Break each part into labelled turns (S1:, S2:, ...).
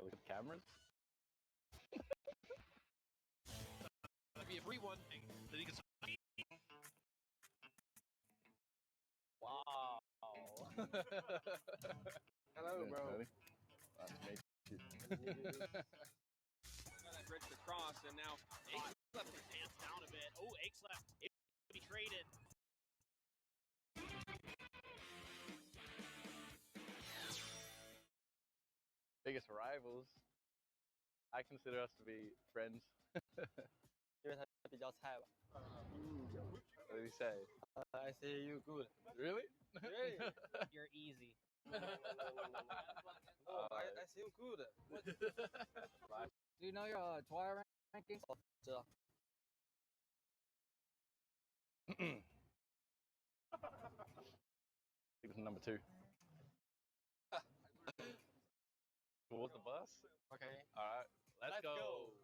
S1: look at the cameras.
S2: That'd be a 3-1 that he can.
S1: Wow.
S3: Hello, bro.
S1: That's me.
S2: That bridge across, and now Aches left his hands down a bit. Oh, Aches left. It be traded.
S1: Biggest rivals. I consider us to be friends.
S3: 因为他比较菜吧。
S1: What did he say?
S3: I say you good.
S1: Really?
S3: Really?
S2: You're easy.
S3: No, I say you good.
S4: Do you know your Twilight rankings?
S3: 知道。
S1: He was number 2. Towards the bus?
S3: Okay.
S1: Alright, let's go.
S3: go.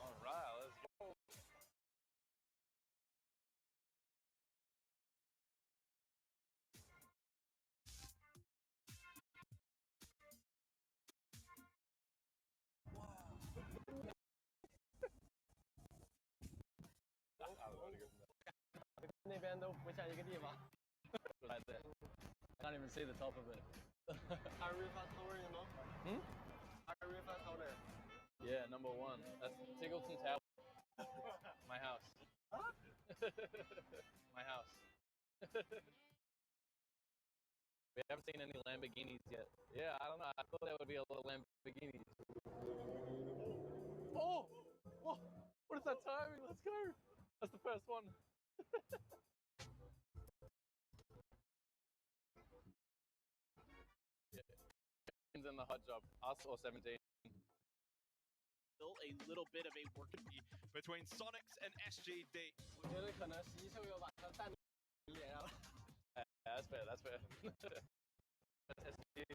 S1: Alright, let's go. Wow.
S3: 那边都不像一个地方。
S1: Right there. I can't even see the top of it.
S3: Arifa Tower, you know? Arifa Tower.
S1: Yeah, number 1. That's Tiggleton Tower. My house. My house. We haven't seen any Lamborghinis yet. Yeah, I don't know. I thought there would be a lot of Lamborghinis. Oh! Oh! What is that timing? Let's go! That's the first one. Yeah. In the hot job. Us or 17.
S2: Still a little bit of a work between Sonics and SGD.
S3: 我觉得可能实习生又把他弹脸上了。
S1: Yeah, that's fair. That's fair. That's SG.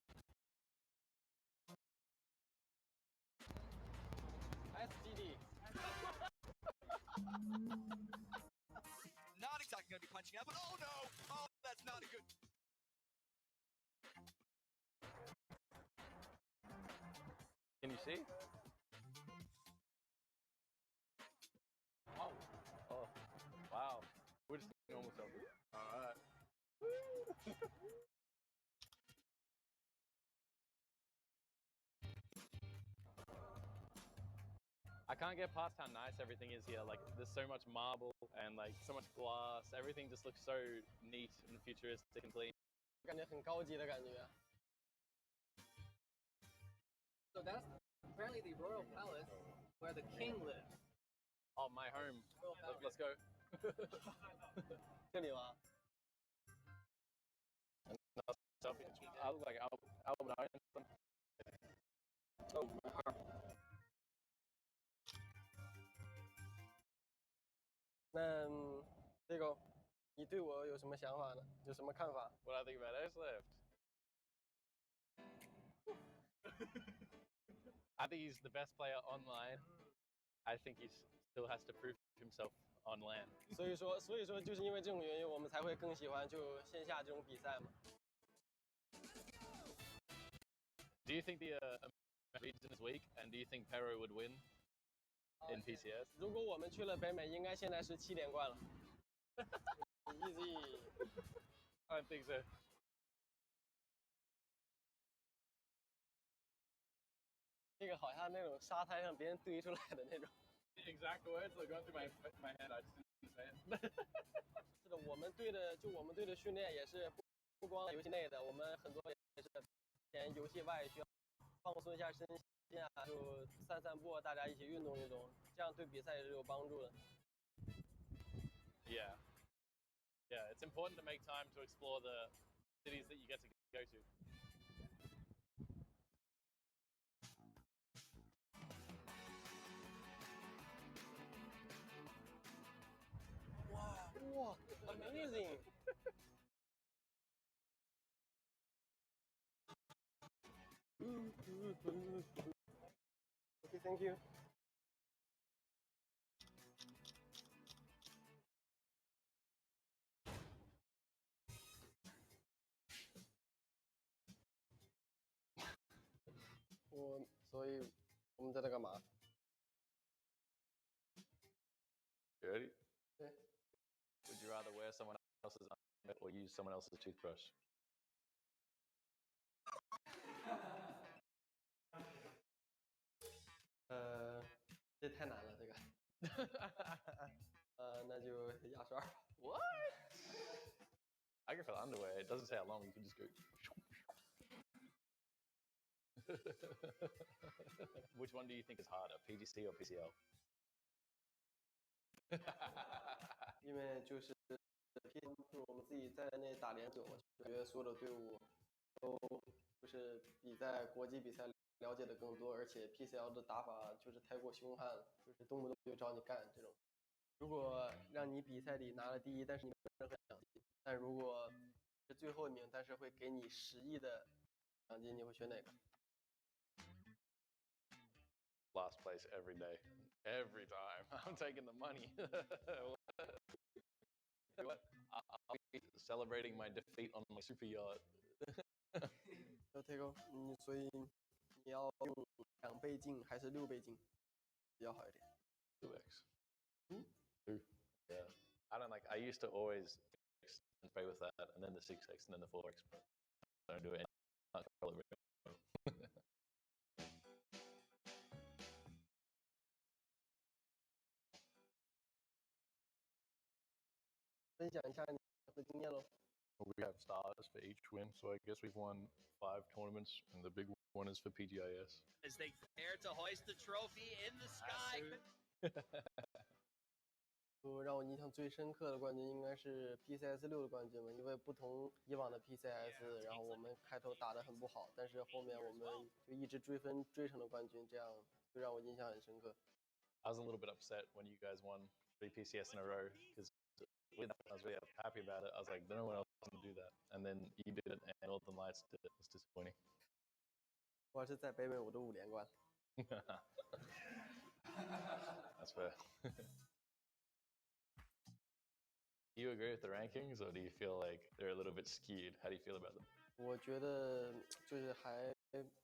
S3: SGD.
S2: Not exactly going to be punching out, but oh no! Oh, that's not a good.
S1: Can you see? Oh. Oh. Wow. We're just getting almost over. Alright. I can't get past how nice everything is here. Like, there's so much marble and like so much glass. Everything just looks so neat and futuristic and clean.
S3: 感觉很高级的感觉。
S4: So that's apparently the royal palace where the king lives.
S1: Oh, my home. Let's go.
S3: 这里吗？
S1: I look like Albert Einstein.
S3: Oh, my heart. 那这个，你对我有什么想法呢？有什么看法？
S1: What do I think about Airlift? I think he's the best player online. I think he still has to prove himself on LAN.
S3: 所以说，就是因为这种原因，我们才会更喜欢就线下这种比赛嘛。
S1: Do you think the region is weak, and do you think Pero would win in PCS?
S3: 如果我们去了北美，应该现在是7连冠了。Easy。
S1: I don't think so.
S3: 这个好像那种沙滩上别人堆出来的那种。
S1: The exact words that go through my head. I just didn't say it.
S3: 是的，我们队的训练也是不光游戏内的，我们很多也是前游戏外需要放松一下身心啊，就散散步，大家一起运动运动，这样对比赛也是有帮助的。
S1: Yeah. Yeah, it's important to make time to explore the cities that you get to go to.
S3: Wow, amazing! Okay, thank you. 所以我们在这干嘛？
S1: You ready?
S3: Yeah.
S1: Would you rather wear someone else's underwear or use someone else's toothbrush?
S3: 这太难了，这个。那就牙刷。
S1: What? I go for the underwear. It doesn't say how long. You can just go. Which one do you think is harder, PGC or PCL?
S3: 因为就是我们自己在内打联久了，感觉所有的队伍都就是比在国际比赛了解的更多，而且 PCL 的打法就是太过凶悍了，就是动不动就找你干这种。如果让你比赛里拿了第一，但是你没有任何奖金，但如果是最后一名，但是会给你10亿的奖金，你会选哪个？
S1: Last place every day, every time. I'm taking the money. What? I'll be celebrating my defeat on my super yacht.
S3: 要 take off，所以你要用2倍镜还是6倍镜比较好一点？
S1: 2x. 2. Yeah. I don't like. I used to always fix and play with that, and then the 6x, and then the 4x. But I don't do it. I can't control it really well.
S3: 分享一下你的经验喽。
S1: We have stars for each win, so I guess we've won 5 tournaments, and the big one is for PGIS.
S2: As they prepare to hoist the trophy in the sky.
S3: 让我印象最深刻的冠军应该是 PCS 6的冠军嘛，因为不同以往的 PCS， 然后我们开头打得很不好，但是后面我们就一直追分追成了冠军，这样就让我印象很深刻。
S1: I was a little bit upset when you guys won 3 PCS in a row because I was really happy about it. I was like, no one else can do that, and then you did it, and Northern Lights did it. It's disappointing.
S3: 我是在北美我都5连冠。
S1: That's fair. Do you agree with the rankings, or do you feel like they're a little bit skewed? How do you feel about them?
S3: 我觉得就是还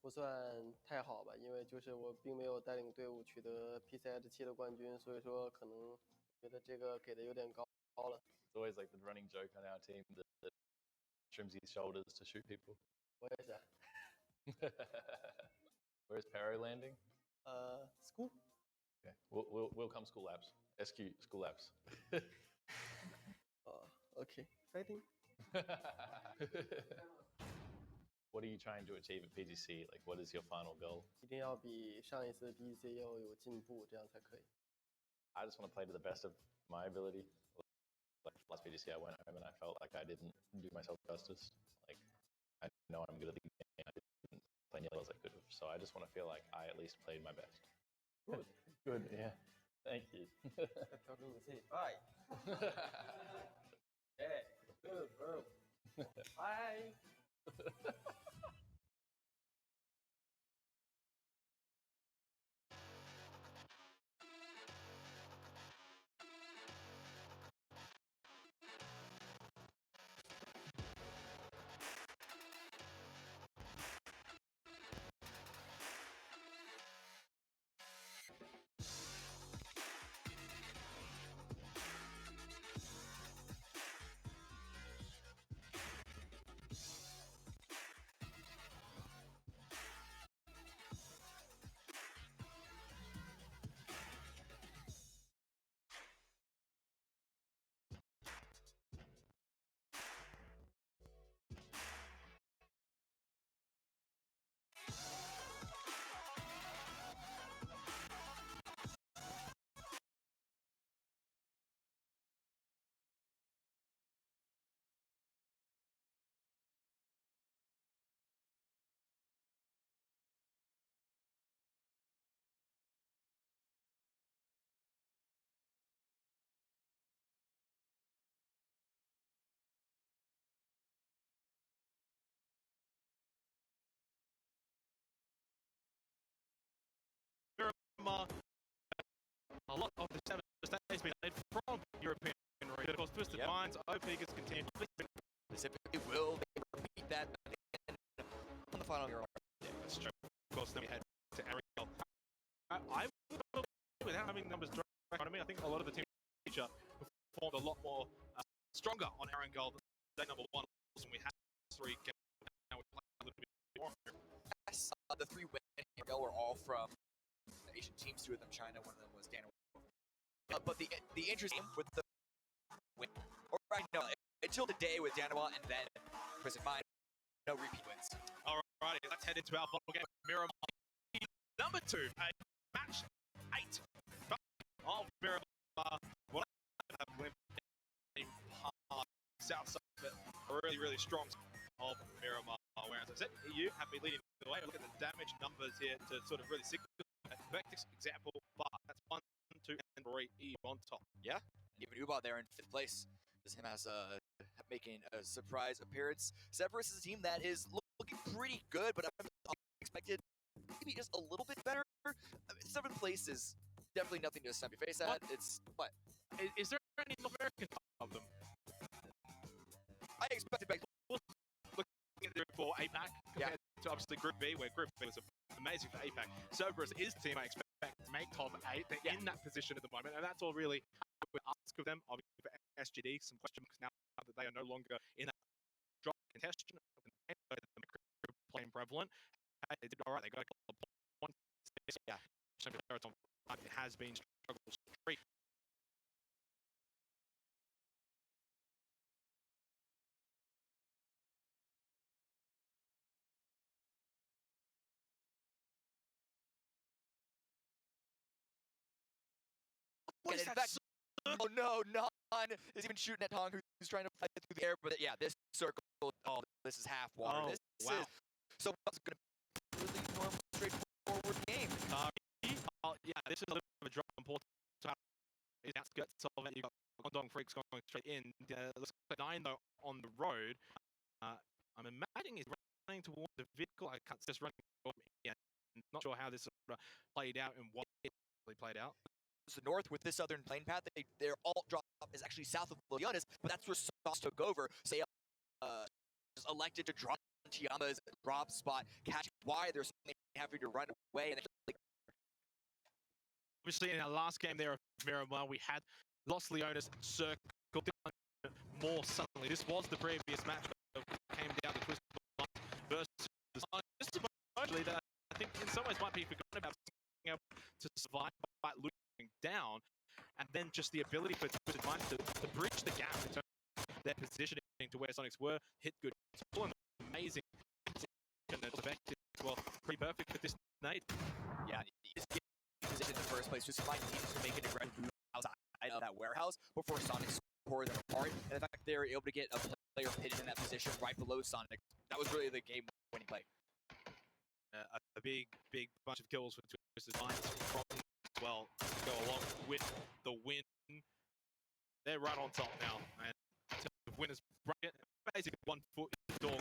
S3: 不算太好吧，因为就是我并没有带领队伍取得 PCS 7的冠军，所以说可能觉得这个给的有点高了。
S1: It's always like the running joke on our team that trims his shoulders to shoot people.
S3: 我也是。
S1: Where's Perro landing?
S3: School.
S1: Okay, we'll come school labs. SQ school labs.
S3: Okay, fighting.
S1: What are you trying to achieve at PGC? Like, what is your final goal?
S3: 一定要比上一次 PGC 要有进步，这样才可以。
S1: I just want to play to the best of my ability. Like last PGC, I went home and I felt like I didn't do myself justice. Like, I know I'm good at the game. I didn't play nearly as I could have. So I just want to feel like I at least played my best.
S3: Good.
S1: Good, yeah. Thank you.
S3: 调整武器，Bye. Hey, good bro. Bye.
S5: A lot of the Savage has been led from European region. Of course, Twisted Minds, OP gets continued.
S6: Specifically, will they repeat that on the final year?
S5: Yeah, that's true. Of course, course, then we head to Ariel. I would, without having numbers directly in front of me, I think a lot of the team performed a lot more stronger on Erangel than day number 1, and we had 3 games. Now we play a little bit more.
S6: Yes, the 3 wins in Erangel were all from Asian teams. 2 of them China, 1 of them was Daniel. But the interesting with the win, or right now, until the day with Danawa and then Prison Mine, no repeat wins.
S5: Alrighty, let's head into our final game. Miramar number 2, match 8 of Miramar. What I have win south side, but a really strong of Miramar. Whereas I said, you have been leading the way. Look at the damage numbers here to sort of really signal a perfect example. But that's 1, 2, and 3 Eve on top.
S6: Yeah, even Uba there in 5th place. This him as making a surprise appearance. Severus is a team that is looking pretty good, but I'm expected maybe just a little bit better. I mean, 7th place is definitely nothing to snap your face at. It's what?
S5: Is there any North American of them?
S6: I expected back.
S5: Looking at the for APAC compared to obviously Group B, where Group B was amazing for APAC. Cerberus is the team I expect to make top 8. They're in that position at the moment, and that's all really we ask of them. Obviously for SGD, some question marks now that they are no longer in that drop contention. The playing prevalent. They did all right. They got a couple of points. Yeah, it has been struggle streak.
S6: And in fact, oh no, Nan is even shooting at Tong, who's trying to fly through the air. But yeah, this circle, oh, this is half water.
S5: Oh,
S6: this
S5: wow.
S6: is so it's going to be a really normal, straightforward game.
S5: Yeah, this is a little bit of a drop on Porto. In the outskirts of it, you've got Guangdong Freaks going straight in. Looks like 9 though on the road. I'm imagining he's running towards the vehicle. I can't just running. Yeah, not sure how this played out and what it really played out.
S6: The north with this southern plane path, their alt drop is actually south of Leonis, but that's where Sauce took over. So just elected to drop Tiama's drop spot, catch why they're suddenly having to run away. And
S5: obviously, in our last game there of Miramar, we had lost Leonis circled more suddenly. This was the previous match that came down to Twisted versus just emotionally that I think in some ways might be forgotten about being able to survive by losing down, and then just the ability for Twisted Minds to bridge the gap in terms of their positioning to where Sonics were, hit good, amazing, and effective. Well, pretty perfect with this nade.
S6: Yeah, he's in the first place. Twisted Minds needed to make an aggressive move outside of that warehouse before Sonics tore them apart, and the fact they were able to get a player pitted in that position right below Sonic, that was really the game-winning play.
S5: A big bunch of kills for Twisted Minds as well to go along with the win. They're right on top now, and the winners bracket, basically 1 foot in the door.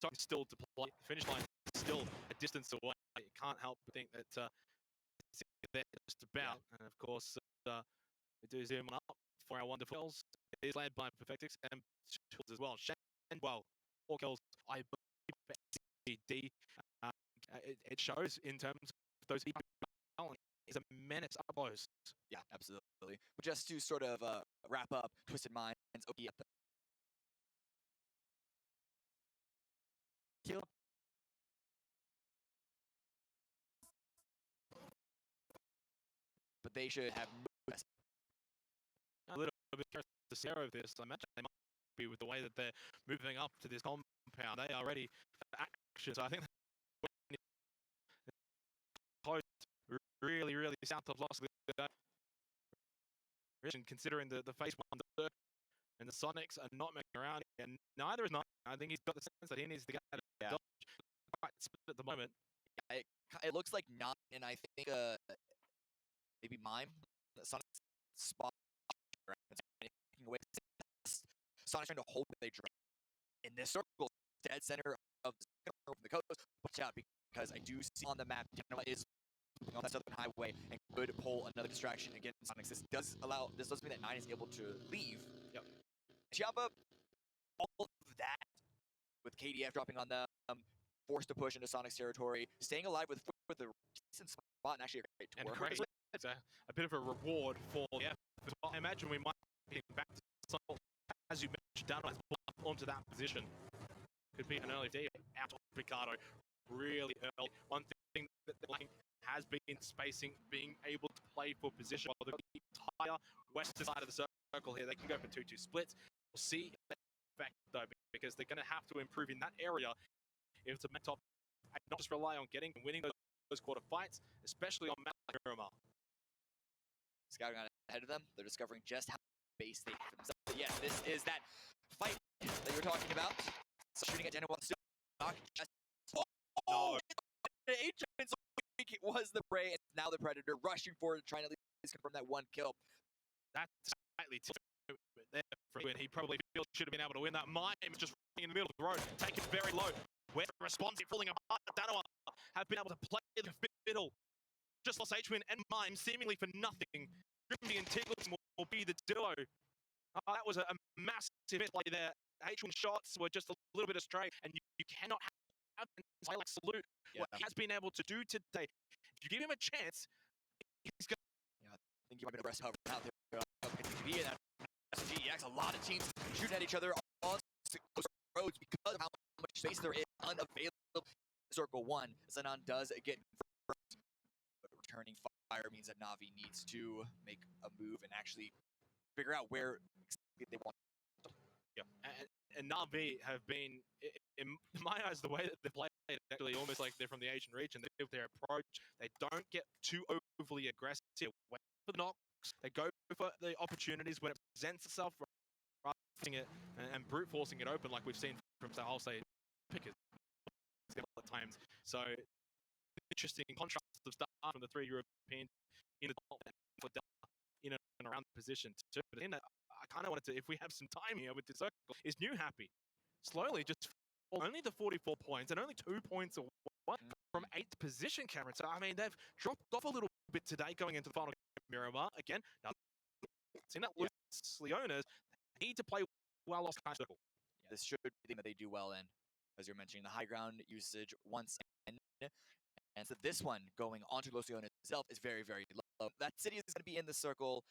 S5: Time still to play. The finish line is still a distance away. You can't help but think that they're just about. And of course, we do zoom on up for our wonderful kills. It is led by Perfectix and as well. And well, 4 kills, I believe, for SCD. It shows in terms of those is a menace up close.
S6: Yeah, absolutely. But just to sort of wrap up, Twisted Minds, OP at the kill. But they should have
S5: a little bit to see of this. I imagine they might be with the way that they're moving up to this compound. They are ready for action. So I think close, really south of lost. Considering the phase 1 and the Sonics are not making around, and neither is not. I think he's got the sense that he needs to get out of dodge quite split at the moment.
S6: Yeah, it looks like not, and I think maybe Mime, Sonic spot, away. Sonic's trying to hold what they drop in this circle, dead center of the coast. Watch out, because I do see on the map Dynamite is on that southern highway and could pull another distraction against Sonics. This does mean that 9 is able to leave.
S5: Yep.
S6: Chiapa, all of that with KDF dropping on them, forced to push into Sonic's territory, staying alive with a decent spot and actually a great
S5: And
S6: tour.
S5: it's a bit of a reward for the effort. I imagine we might be back to some, as you mentioned, down onto that position. Could be an early day out of Ricardo really early. One thing that they're lacking has been spacing, being able to play for position while the entire western side of the circle here. They can go for 2-2 splits. We'll see that effect though, because they're going to have to improve in that area if it's a top and not just rely on getting and winning those quarter fights, especially on Miramar.
S6: Scouting on ahead of them, they're discovering just how base they have themselves. But yes, this is that fight that you were talking about. So shooting at Daniel still not just no. It was the prey, and now the predator rushing forward, trying to at least confirm that one kill.
S5: That's slightly there for him. He probably feels should have been able to win that. Mime is just running in the middle of the road, taken very low. Where responsive, falling apart. Danoa have been able to play the fiddle. Just lost H-Win and Mime seemingly for nothing. Grimby and Tiggles will be the duo. That was a massive play there. H-Win shots were just a little bit astray, and you cannot have play like Salute. What he has been able to do today. If you give him a chance, he's going to...
S6: Yeah, I think you might be rest cover out there. PubG and that GEX, a lot of teams shooting at each other on close roads because of how much space there is unavailable. Circle 1, Zenon does get confirmed. But returning fire means that Na'Vi needs to make a move and actually figure out where they want.
S5: Yeah, and Na'Vi have been, in my eyes, the way that they play actually almost like they're from the Asian region. They have their approach. They don't get too overly aggressive. Wait for the knocks. They go for the opportunities when it presents itself, rather than it and brute forcing it open like we've seen from, I'll say, pickers at times. So interesting contrast of stuff from the 3 European in and around the position too. But then I kind of wanted to, if we have some time here with the circle, is New Happy slowly just only the 44 points and only 2 points away from 8th position, Cameron. So I mean they've dropped off a little bit today going into the final game of Miramar again. Now, seeing that Luis Leonas need to play well off the circle.
S6: Yeah, this should be the thing that they do well in, as you're mentioning, the high ground usage once again. And so this one going onto Los Leones itself is very, very low. That city is going to be in the circle,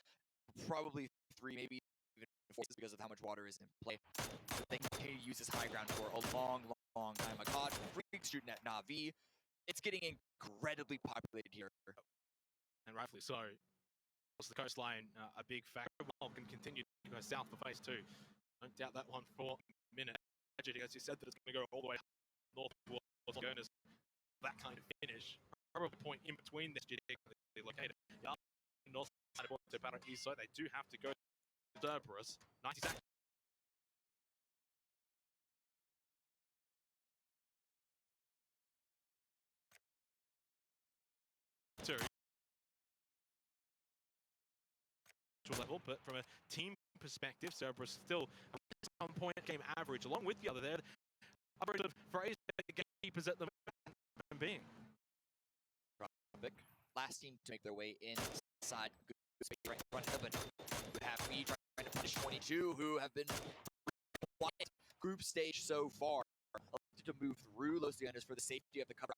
S6: probably 3, maybe even 4, because of how much water is in play. But they continue to use this high ground for a long, long time. Akkad, Freak shooting at Na'Vi. It's getting incredibly populated here.
S5: And rightfully so. Also the coastline, a big factor. Well, can continue to go south for phase 2. Don't doubt that one for a minute. As you said, that it's going to go all the way north towards Jonas. That kind of finish. Probably point in between this geographically located. The north side of the battle east side, they do have to go to Cerberus. 90 seconds. Level, but from a team perspective, Cerberus still on point game average, along with the other there. Average of Fraser gatekeepers at the being.
S6: Last team to make their way inside, right in front of them, but Happy trying to punish 22, who have been quiet group stage so far. To move through Los Leones for the safety of the cover.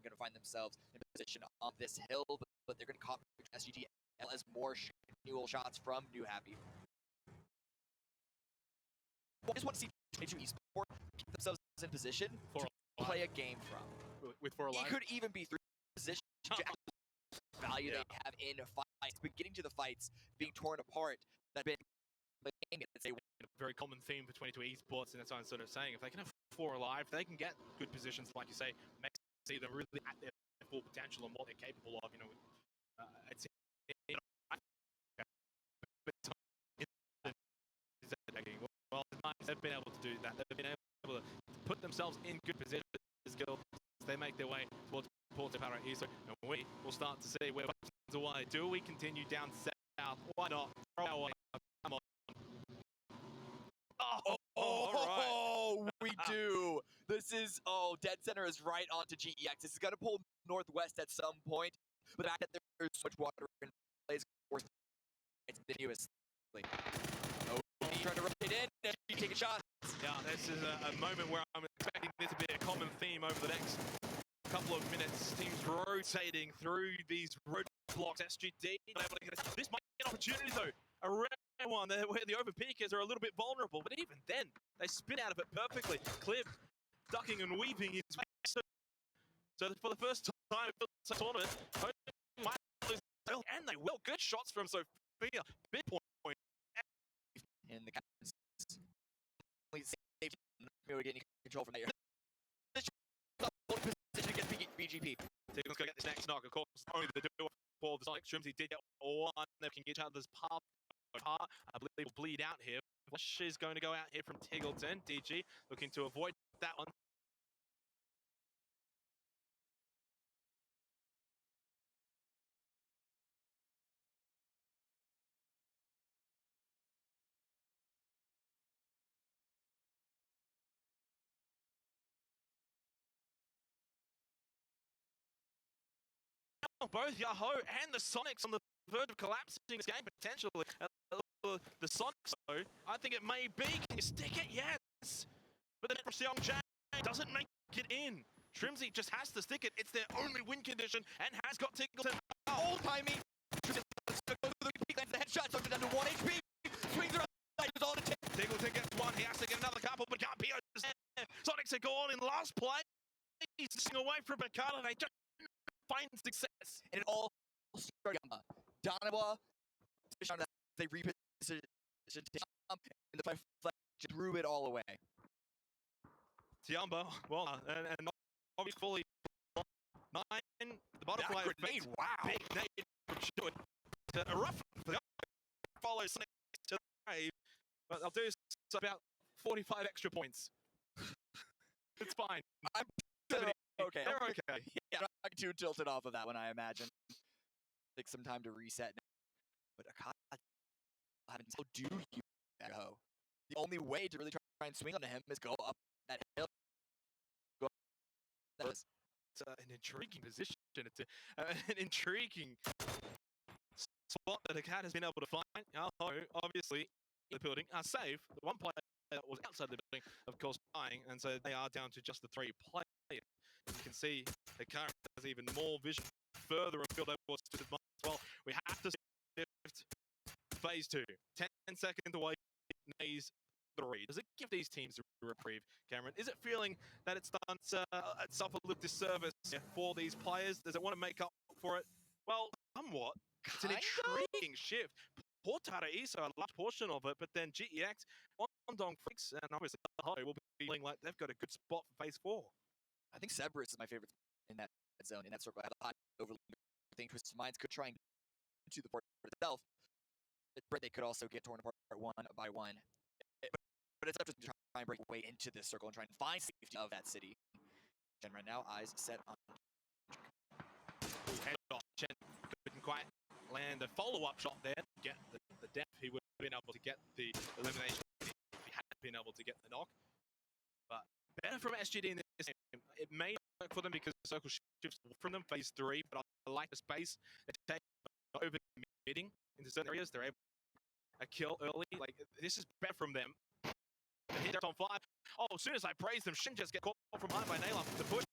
S6: Going to find themselves in position on this hill, but they're going to copy SGT as more annual shots from New Happy. I just want to see 22 Esports keep themselves in position to play a game from.
S5: With 4 alive.
S6: It could even be 3 positions. Value they have in fights, but getting to the fights, being torn apart, that been it's a
S5: very common theme for 22 Esports, and that's what I'm sort of saying. If they can have 4 alive, they can get good positions, like you say, make see them really at their full potential and what they're capable of. You know, it's well, they've been able to do that. They've been able to put themselves in good positions. They make their way towards Porto Para East, and we will start to see where weapons away. Do we continue down south? Why not? Throw away. Come on.
S6: Oh, we do. This is, Dead Center is right onto GEX. This is going to pull northwest at some point, but the fact that there's so much water in place, it's continuously. SGD trying to rotate in, SGD taking shots.
S5: Yeah, this is a moment where I'm expecting this to be a common theme over the next couple of minutes. Teams rotating through these roadblocks. SGD not able to get this might be an opportunity though. A rare one where the overpeakers are a little bit vulnerable, but even then, they spin out of it perfectly. Cliff ducking and weaving his way. So for the first time in the tournament, and they will. Good shots from Sophia. Big point.
S6: And the captain's safety. We were getting control from there. Position against BGP.
S5: Tigle's going to get this next knock. Of course, only the duo for the Sonic Shrimsy did get one. They can get each other's path. I believe will bleed out here. Flash is going to go out here from Tiggleton. DG looking to avoid that one. Both Yahoo and the Sonics on the verge of collapsing this game potentially. The Sonics, though, I think it may be. Can you stick it? Yes. But the net from Seong Jae doesn't make it in. Shrimsy just has to stick it. It's their only win condition and has got Tiggleton.
S6: All timing. The headshot took it down to 1 HP. Swings around. On
S5: Tiggleton gets one. He has to get another couple, but can't be. Sonics are gone in last play. He's away from Bakata. They just find success.
S6: And it all started. Donawa, they repositioned and the five drew it all away.
S5: Tiamba, well, and not obviously fully 9. The butterfly
S6: grenade, wow.
S5: Big nade from Stewart. A rough for the follow Sonic to the grave, but they'll do so about 45 extra points. It's fine.
S6: I'm okay.
S5: They're okay.
S6: Yeah, I'm not too tilted off of that one, I imagine. Take some time to reset now. But Akata, how do you go? The only way to really try and swing on him is go up that hill.
S5: It's an intriguing position. It's an intriguing spot that Akata has been able to find. Obviously, the building are safe. The one player that was outside the building, of course, dying, and so they are down to just the 3 players. You can see the current has even more vision further afield over to the as well. We have to shift phase 2. 10 seconds away. Maze 3. Does it give these teams a reprieve, Cameron? Is it feeling that it's done itself a little disservice for these players? Does it want to make up for it? Well, somewhat. It's an intriguing shift. Poor Tara Isa, a large portion of it, but then GEX, Wandong Freaks, and obviously Ho will be feeling like they've got a good spot for phase 4.
S6: I think Cerberus is my favorite in that zone, in that circle. I have a hot overlay thing. Twisted Minds could try and get to the port itself. But they could also get torn apart one by one. But it's up to try and break way into this circle and try and find safety of that city. And right now, eyes set on.
S5: Head off, Chen couldn't quite land a follow-up shot there. Get the death. He would have been able to get the elimination if he had been able to get the knock. But better from SGD in this game. It may work for them because the circle shifts from them phase 3, but I like the space they take over committing into certain areas. They're able to kill early. Like, this is better from them. Hit on 5. Oh, as soon as I praise them, Shin just get caught from behind by Naylor to push.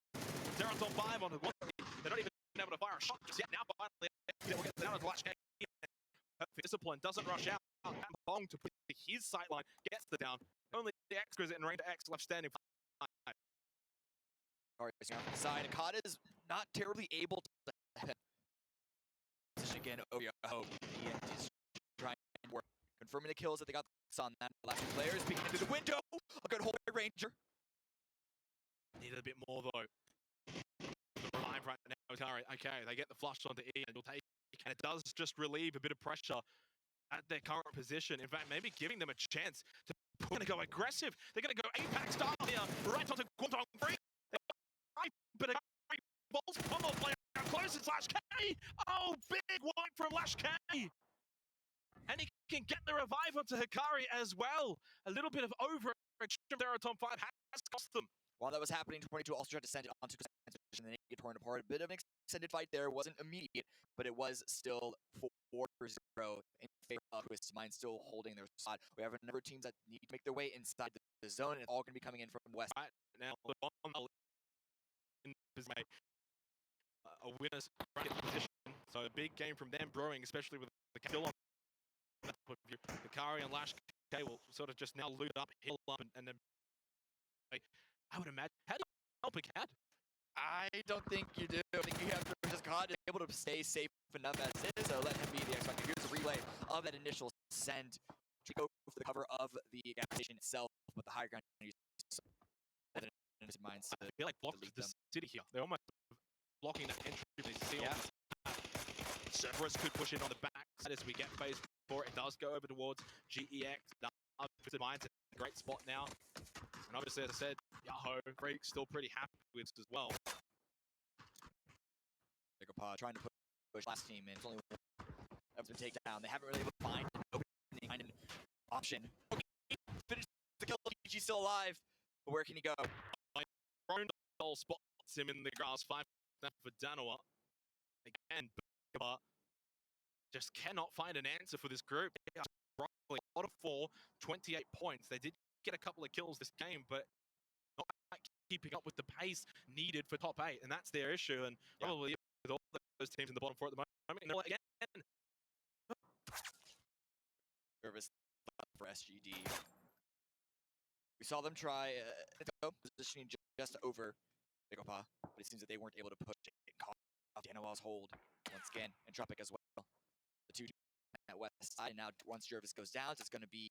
S5: Zeron's on 5 on the 1. They're not even able to fire a shot just yet. Now finally, we'll get down to Lash K. Discipline doesn't rush out. Bong to put his sightline gets the down. Only the extras in range X left standing.
S6: Side Akata is not terribly able to position again. Oh yeah, hope he is trying to work, confirming the kills that they got on that. The last 2 players peeking through the window. A good hold by Ranger.
S5: Need a bit more though. Live right now, okay, they get the flush onto E and you'll take, and it does just relieve a bit of pressure at their current position. In fact, maybe giving them a chance to go aggressive. They're going to go Apex style here, right onto Guangdong Free. But a balls, one more player close, it's Lash K. Oh, big wipe from Lash K. And he can get the revive onto Hikari as well. A little bit of overreaction there at top 5 has cost them.
S6: While that was happening, 22 also tried to send it onto position and then get torn apart. A bit of an extended fight there. Wasn't immediate, but it was still 4-0 in favor of Twisted Mind, still holding their spot. We have a number of teams that need to make their way inside the zone, and it's all going to be coming in from West.
S5: Right now, a winner's bracket position. So a big game from them brewing, especially with the still on that point of view. Hikari and Lash K will sort of just now loot up, heal up, and then I would imagine. How do you help a cat?
S6: I don't think you do. I think you have to just God is able to stay safe enough as is, so let him be the X Factor. Here's a relay of that initial send to go for the cover of the gas station itself, but the higher ground minds.
S5: I feel like blocked the city here. They're almost blocking that entry. They see Cerberus could push in on the back side as we get phase 4. It does go over towards GEX. Twisted Minds in a great spot now. And obviously, as I said, Yahoo Freak still pretty happy with this as well.
S6: Trying to push last team in. It's only one that's been taken down. They haven't really able to find an opening, find an option. Finish the kill. PG still alive. But where can he go?
S5: Rondell spots him in the grass. 5 for Danoa. Again, just cannot find an answer for this group. They are struggling. Out of 4, 28 points. They did get a couple of kills this game, but not keeping up with the pace needed for top 8, and that's their issue. And probably with all those teams in the bottom 4 at the moment, you know, again.
S6: Nervous for SGD. We saw them try positioning just over Bigopah, but it seems that they weren't able to push it. Caught off Danoa's hold once again, and Tropic as well. The two at west side. And now once Jervis goes down, it's going to be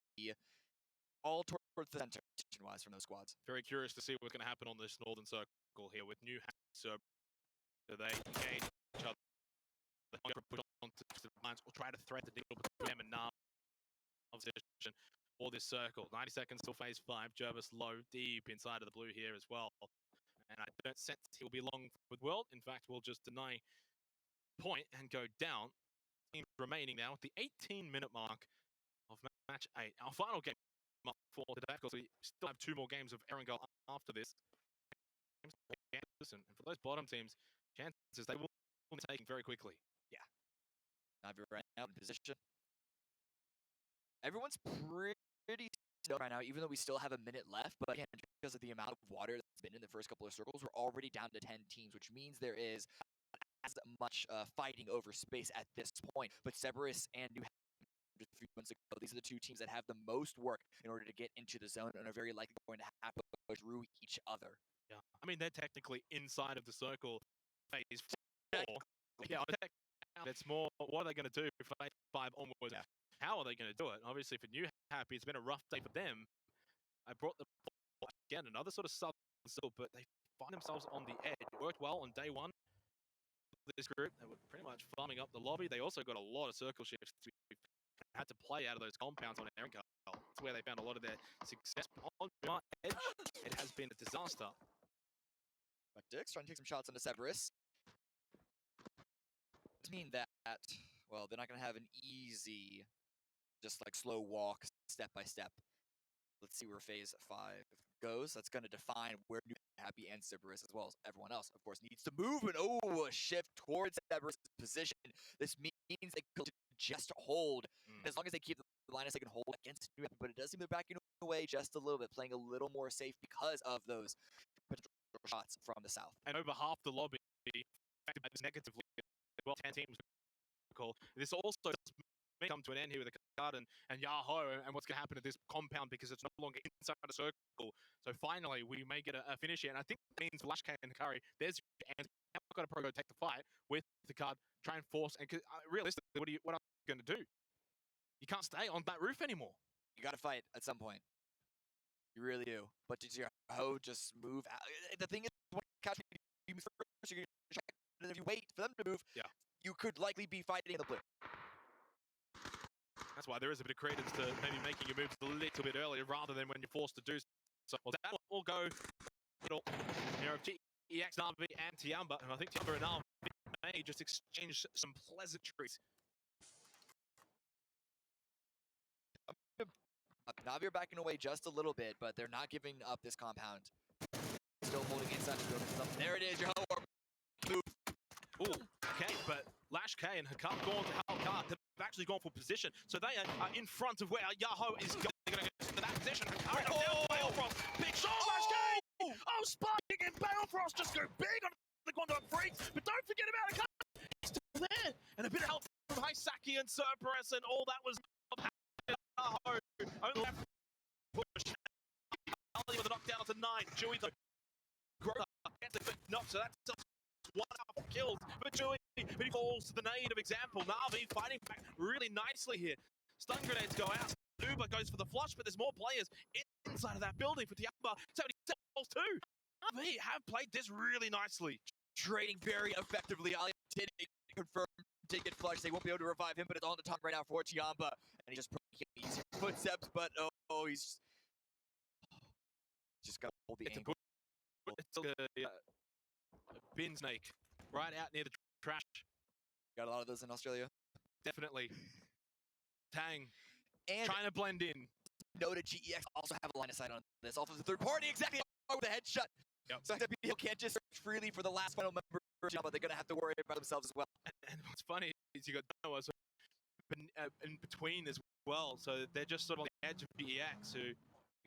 S6: all towards the center wise from those squads.
S5: Very curious to see what's going to happen on this northern circle here with new so they engage each other. They're going to push on to the lines or try to thread the deal between them and Nav position for this circle. 90 seconds till phase 5. Jervis low, deep inside of the blue here as well. And I don't sense he'll be long with World. In fact, we'll just deny point and go down. Teams remaining now at the 18-minute mark of match 8. Our final game up for today, because we still have 2 more games of Erangel after this. And for those bottom teams, chances they will be taken very quickly.
S6: Yeah. Navi right now in position. Everyone's pretty still right now, even though we still have a minute left. But again, because of the amount of water that's been in the first couple of circles, we're already down to 10 teams, which means there is as much fighting over space at this point. But Cerberus and New Hampshire a few months ago, these are the 2 teams that have the most work in order to get into the zone and are very likely going to have to go through each other.
S5: Yeah, I mean, they're technically inside of the circle phase 4. Yeah, it's more, what are they going to do for phase 5 onwards? Yeah. How are they going to do it? Obviously, for New Happy, it's been a rough day for them. I brought them again, another sort of sub, but they find themselves on the edge. It worked well on day 1. This group, they were pretty much farming up the lobby. They also got a lot of circle shifts. We had to play out of those compounds on Erangel. That's where they found a lot of their success. On edge, it has been a disaster.
S6: But Dix trying to take some shots into Cerberus. Does mean that, well, they're not going to have an easy, just like slow walk, step by step. Let's see where phase 5 goes. That's going to define where New Happy and Cerberus, as well as everyone else, of course, needs to move. And a shift towards Cerberus' position. This means they could just hold. As long as they keep the lineups, they can hold against New Happy. But it does seem they're backing away just a little bit, playing a little more safe because of those potential shots from the south.
S5: And over half the lobby affected negatively. Well, 10 teams. This also may come to an end here with the card and Yahoo and what's going to happen to this compound because it's no longer inside the circle. So finally, we may get a finish here. And I think that means Lash K and Hikari, there's your chance. Now we've got to probably go take the fight with the card, try and force. And realistically, what are you going to do? You can't stay on that roof anymore.
S6: You got to fight at some point. You really do. But did Yahoo just move out? The thing is, when you if you wait for them to move, you could likely be fighting in the blue.
S5: That's why there is a bit of credence to maybe making your moves a little bit earlier rather than when you're forced to do so. Well, that will go middle here of GEX, Navi, and Tiamba. And I think Tiamba and Navi may just exchange some pleasantries.
S6: Navi are backing away just a little bit, but they're not giving up this compound. Still holding inside the building. There it is, your move.
S5: Ooh, okay, but Lash K and Hakam going to Halkar. actually gone for position. So they are in front of where Yahoo is going to go to that position. Balefrost, big shot, oh, Spike and Balefrost just go big on the Gondor freaks, but don't forget about it. He's still there, and a bit of help from Hisaki and Cerberus, and all that was Yahoo. Only left push. Ali with a knockdown to 9. Chewy though. Gets a bit knocked, so that's 1.5 kills for Chewy, but he falls to the native example. Na'Vi fighting back really nicely here. Stun grenades go out. Uber goes for the flush, but there's more players inside of that building for Tiamba. 77 balls too. Na'Vi have played this really nicely.
S6: Trading very effectively. Ali did confirm, did get flushed. They won't be able to revive him, but it's on the top right now for Tiamba. And he just easy footsteps, but he's just got to hold the angle.
S5: It's a bin snake right out near the trash.
S6: Got a lot of those in Australia.
S5: Definitely. Tang.
S6: And
S5: trying to blend in.
S6: Noted GEX also have a line of sight on this. Off of the third party, exactly with a headshot.
S5: Yep.
S6: So XWPL can't just search freely for the last final member, but they're going to have to worry about themselves as well.
S5: And what's funny is you got Noah in between as well. So they're just sort of on the edge of GEX, who you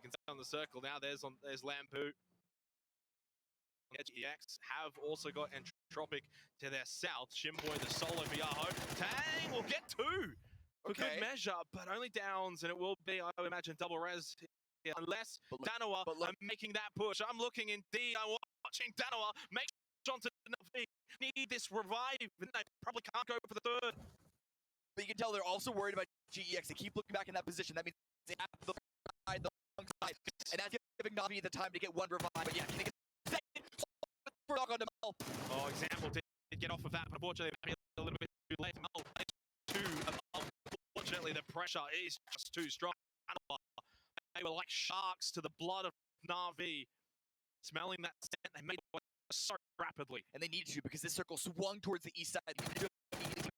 S5: can see on the circle now. There's Lampu. GEX have also got Entropic to their south. Shimboy, the solo for Yahoo. Tang will get 2 for good measure, but only downs, and it will be, I would imagine, double res. Yeah, unless Danoa are making that push. I'm looking indeed. I'm watching Danoa make shots onto Navi. Need this revive, and they probably can't go for the third.
S6: But you can tell they're also worried about GEX. They keep looking back in that position. That means they have the long side, and that's giving Navi the time to get one revive. But yeah, can they get second?
S5: Oh, example did get off of that, but unfortunately, maybe a little bit too late. Unfortunately, the pressure is just too strong. They were like sharks to the blood of Na'Vi. Smelling that scent, they made it so rapidly.
S6: And they needed to, because this circle swung towards the east side.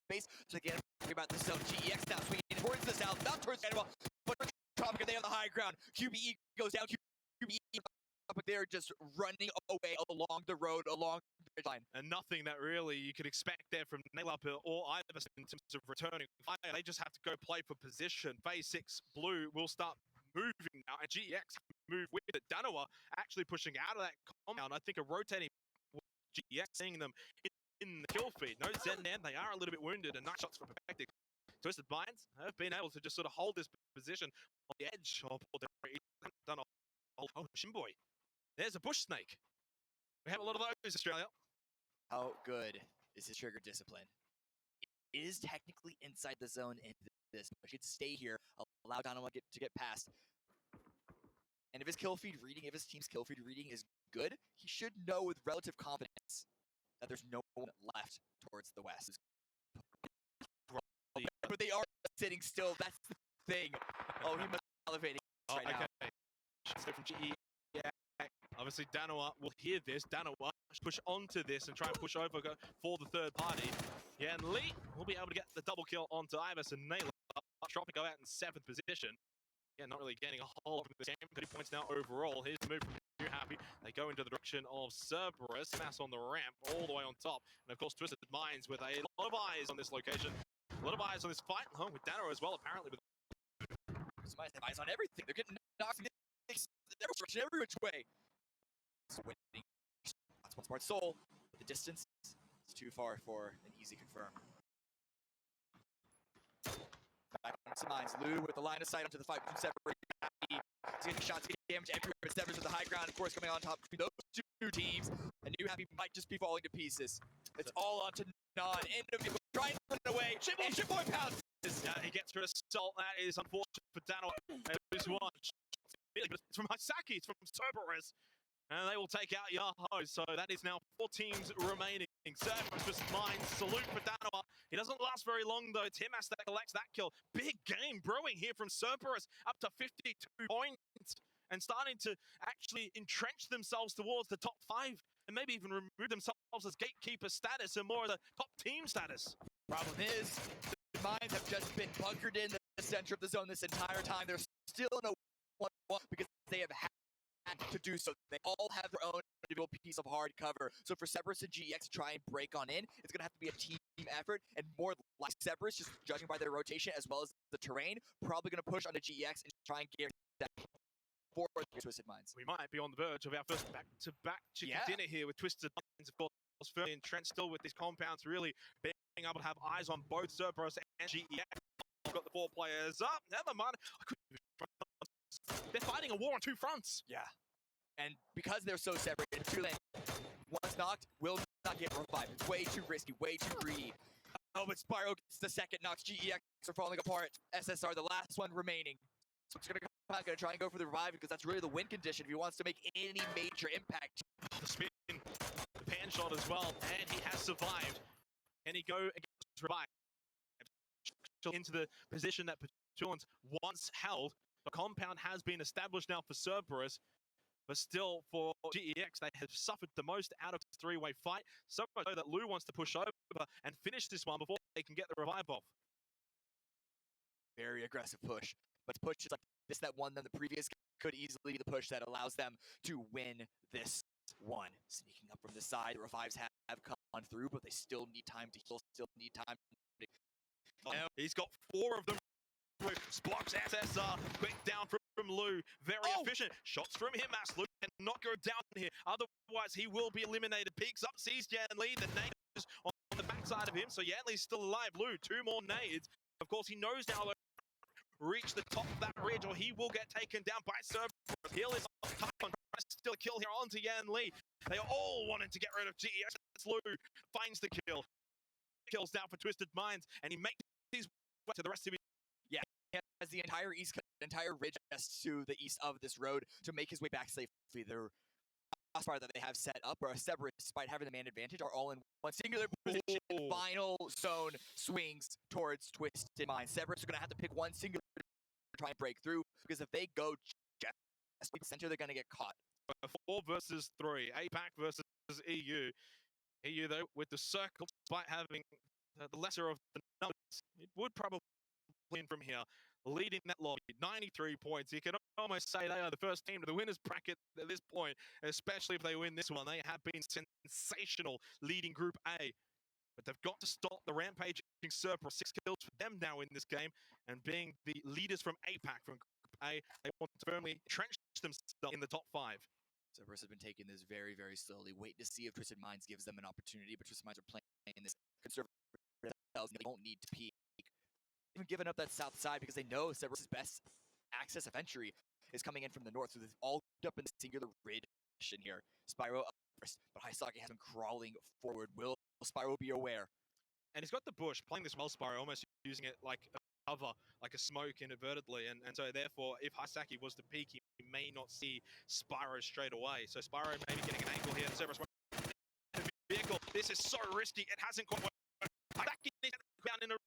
S6: Base. So again, about the zone. GEX now swinging towards the south, not towards Canada, but Tropica, they have the high ground. QBE goes down. QBE, but they're just running away along the road, along the line.
S5: And nothing that really you could expect there from Nailup or either in terms of returning fire. They just have to go play for position. Phase 6 Blue will start moving now, and GEX move with it. Danoa actually pushing out of that compound. I think a rotating GEX, seeing them in the kill feed. No Zen there, they are a little bit wounded, and nice shots for Perfectic. Twisted Minds have been able to just sort of hold this position on the edge of done a oh, Shimboy. There's a bush snake. We have a lot of those, Australia.
S6: How good is his trigger discipline? It is technically inside the zone in this. He should stay here, allow Danoa to get past. And if his kill feed reading, if his team's kill feed reading is good, he should know with relative confidence that there's no one left towards the west. But they are sitting still, that's the thing. Oh, he must be elevating right now.
S5: So from GE, yeah. Obviously, Danoa will hear this. Danoa push onto this and try and push over for the third party. Yeah, and Lee will be able to get the double kill onto Ibis and Naylor. Tropic go out in 7th position. Yeah, not really getting a whole lot of this game. 30 points now overall. Here's the move from Too Happy. They go into the direction of Cerberus. Mass on the ramp, all the way on top. And of course, Twisted Minds with a lot of eyes on this location. A lot of eyes on this fight. Oh, with Danoa as well, apparently.
S6: Twisted Minds have eyes on everything. They're getting knocked in every which way. Winning. That's one smart soul. But the distance is too far for an easy confirm. Back to Minds. Lou with the line of sight onto the fight between Separate. He's getting shots, getting damage everywhere. Severs with the high ground, of course, coming on top between those two teams. And New Happy might just be falling to pieces. It's all on to Non. End of it. Trying to put it away. Shimboy pounces.
S5: He gets rid of Salt. That is unfortunate for Danoa. They lose one. It's from Hisaki. It's from Cerberus. And they will take out Yahoo. So that is now 4 teams remaining. Cerberus Minds, salute for Danoa. He doesn't last very long though. Timas that collects that kill. Big game brewing here from Cerberus, up to 52 points. And starting to actually entrench themselves towards the top 5. And maybe even remove themselves as gatekeeper status and more of the top team status.
S6: Problem is, the Minds have just been bunkered in the center of the zone this entire time. There's still no 1-1 because they have had to do so. They all have their own individual piece of hard cover. So for Cerberus and GEX to try and break on in, it's going to have to be a team effort, and more like Cerberus, just judging by their rotation as well as the terrain, probably going to push onto GEX and try and get that for Twisted Minds.
S5: We might be on the verge of our first back-to-back chicken dinner here with Twisted Minds, of course. Fernie and Trent still with these compounds, really being able to have eyes on both Cerberus and GEX. Got the 4 players up. Never mind. They're fighting a war on 2 fronts.
S6: Yeah. And because they're so separated, 2 lanes, once knocked, will not get revived. It's way too risky, way too greedy. Oh, but Spyro gets the second knock. GEX are falling apart. SSR, the last one remaining. So it's going to try and go for the revive because that's really the win condition if he wants to make any major impact.
S5: The spin, the pan shot as well, and he has survived. And he go against revive into the position that Petulance once held. The compound has been established now for Cerberus, but still for GEX, they have suffered the most out of this 3-way fight. So much so that Lou wants to push over and finish this one before they can get the revive off.
S6: Very aggressive push, but pushes like this that won them the previous could easily be the push that allows them to win this one. Sneaking up from the side, the revives have come through, but they still need time to heal, still need time to...
S5: Now he's got 4 of them. Blocks SSR, quick down from Lou, very efficient. Shots from him, as Lou cannot go down here, otherwise he will be eliminated. Peeks up, sees Yan Li, the nade is on the backside of him, so Yan Li's still alive. Lou, 2 more nades. Of course, he knows now to reach the top of that ridge, or he will get taken down by Cerberus. Heal is on time, still a kill here onto Yan Li. They are all wanting to get rid of GEX. Lou finds the kill. Kills down for Twisted Minds, and he makes his way to the rest of his...
S6: Yeah, he has the entire ridge just to the east of this road to make his way back safely. Their crossbar that they have set up, or Cerberus, despite having the man advantage, are all in one singular position. Final zone swings towards Twisted Minds. Cerberus are going to have to pick one singular to try and break through, because if they go just center, they're going to get caught.
S5: 4 versus 3, APAC versus EU. EU, though, with the circle, despite having the lesser of the numbers, it would probably win from here, leading that lobby, 93 points. You can almost say they are the first team to the winners bracket at this point, especially if they win this one. They have been sensational, leading Group A. But they've got to stop the rampaging Cerberus. 6 kills for them now in this game, and being the leaders from APAC from Group A, they want to firmly entrench themselves in the top 5.
S6: Cerberus has been taking this very, very slowly. Wait to see if Twisted Minds gives them an opportunity, but Twisted Minds are playing this conservative. They don't need to peek. Even giving up that south side because they know Cerberus' best access of entry is coming in from the north, so they've all up in the singular ridge in here. Spyro up first, but Haisaki has been crawling forward. Will Spyro be aware?
S5: And he's got the bush, playing this well, Spyro, almost using it like a cover, like a smoke inadvertently, and so therefore, if Haisaki was to peek, he may not see Spyro straight away. So Spyro maybe getting an angle here. Cerberus vehicle. This is so risky. It hasn't quite worked. Haisaki needs to down in a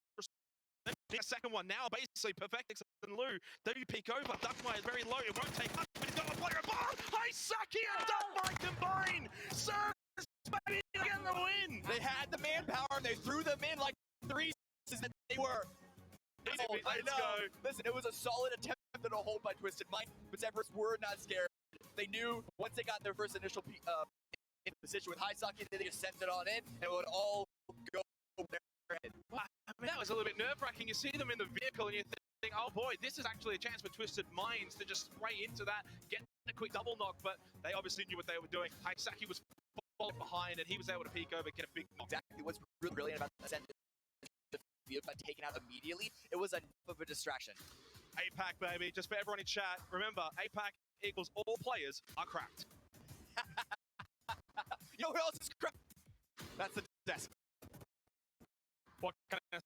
S5: second one now, basically perfect. And Lou, they peek over. Duckmire is very low. It won't take much, but he's got a player above. Haisaki and Duckmire combine. Cerberus maybe getting the win.
S6: They had the manpower, and they threw them in like 3 that they were. I know. Listen, it was a solid attempt at a hold by Twisted Minds, but Cerberus were not scared. They knew once they got their first initial in position with Haisaki, they just sent it on in, and it would all go over their head.
S5: Wow. I mean, that was a little bit nerve-wracking. You see them in the vehicle, and you think, oh boy, this is actually a chance for Twisted Minds to just spray into that, get a quick double knock, but they obviously knew what they were doing. Haisaki was followed behind, and he was able to peek over, get a big knock.
S6: Exactly. What's really brilliant about the sentence, got taken out immediately, it was enough of a distraction.
S5: APAC, baby. Just for everyone in chat, remember, APAC equals all players are cracked.
S6: You know who else is cracked? That's the desk.
S2: What can I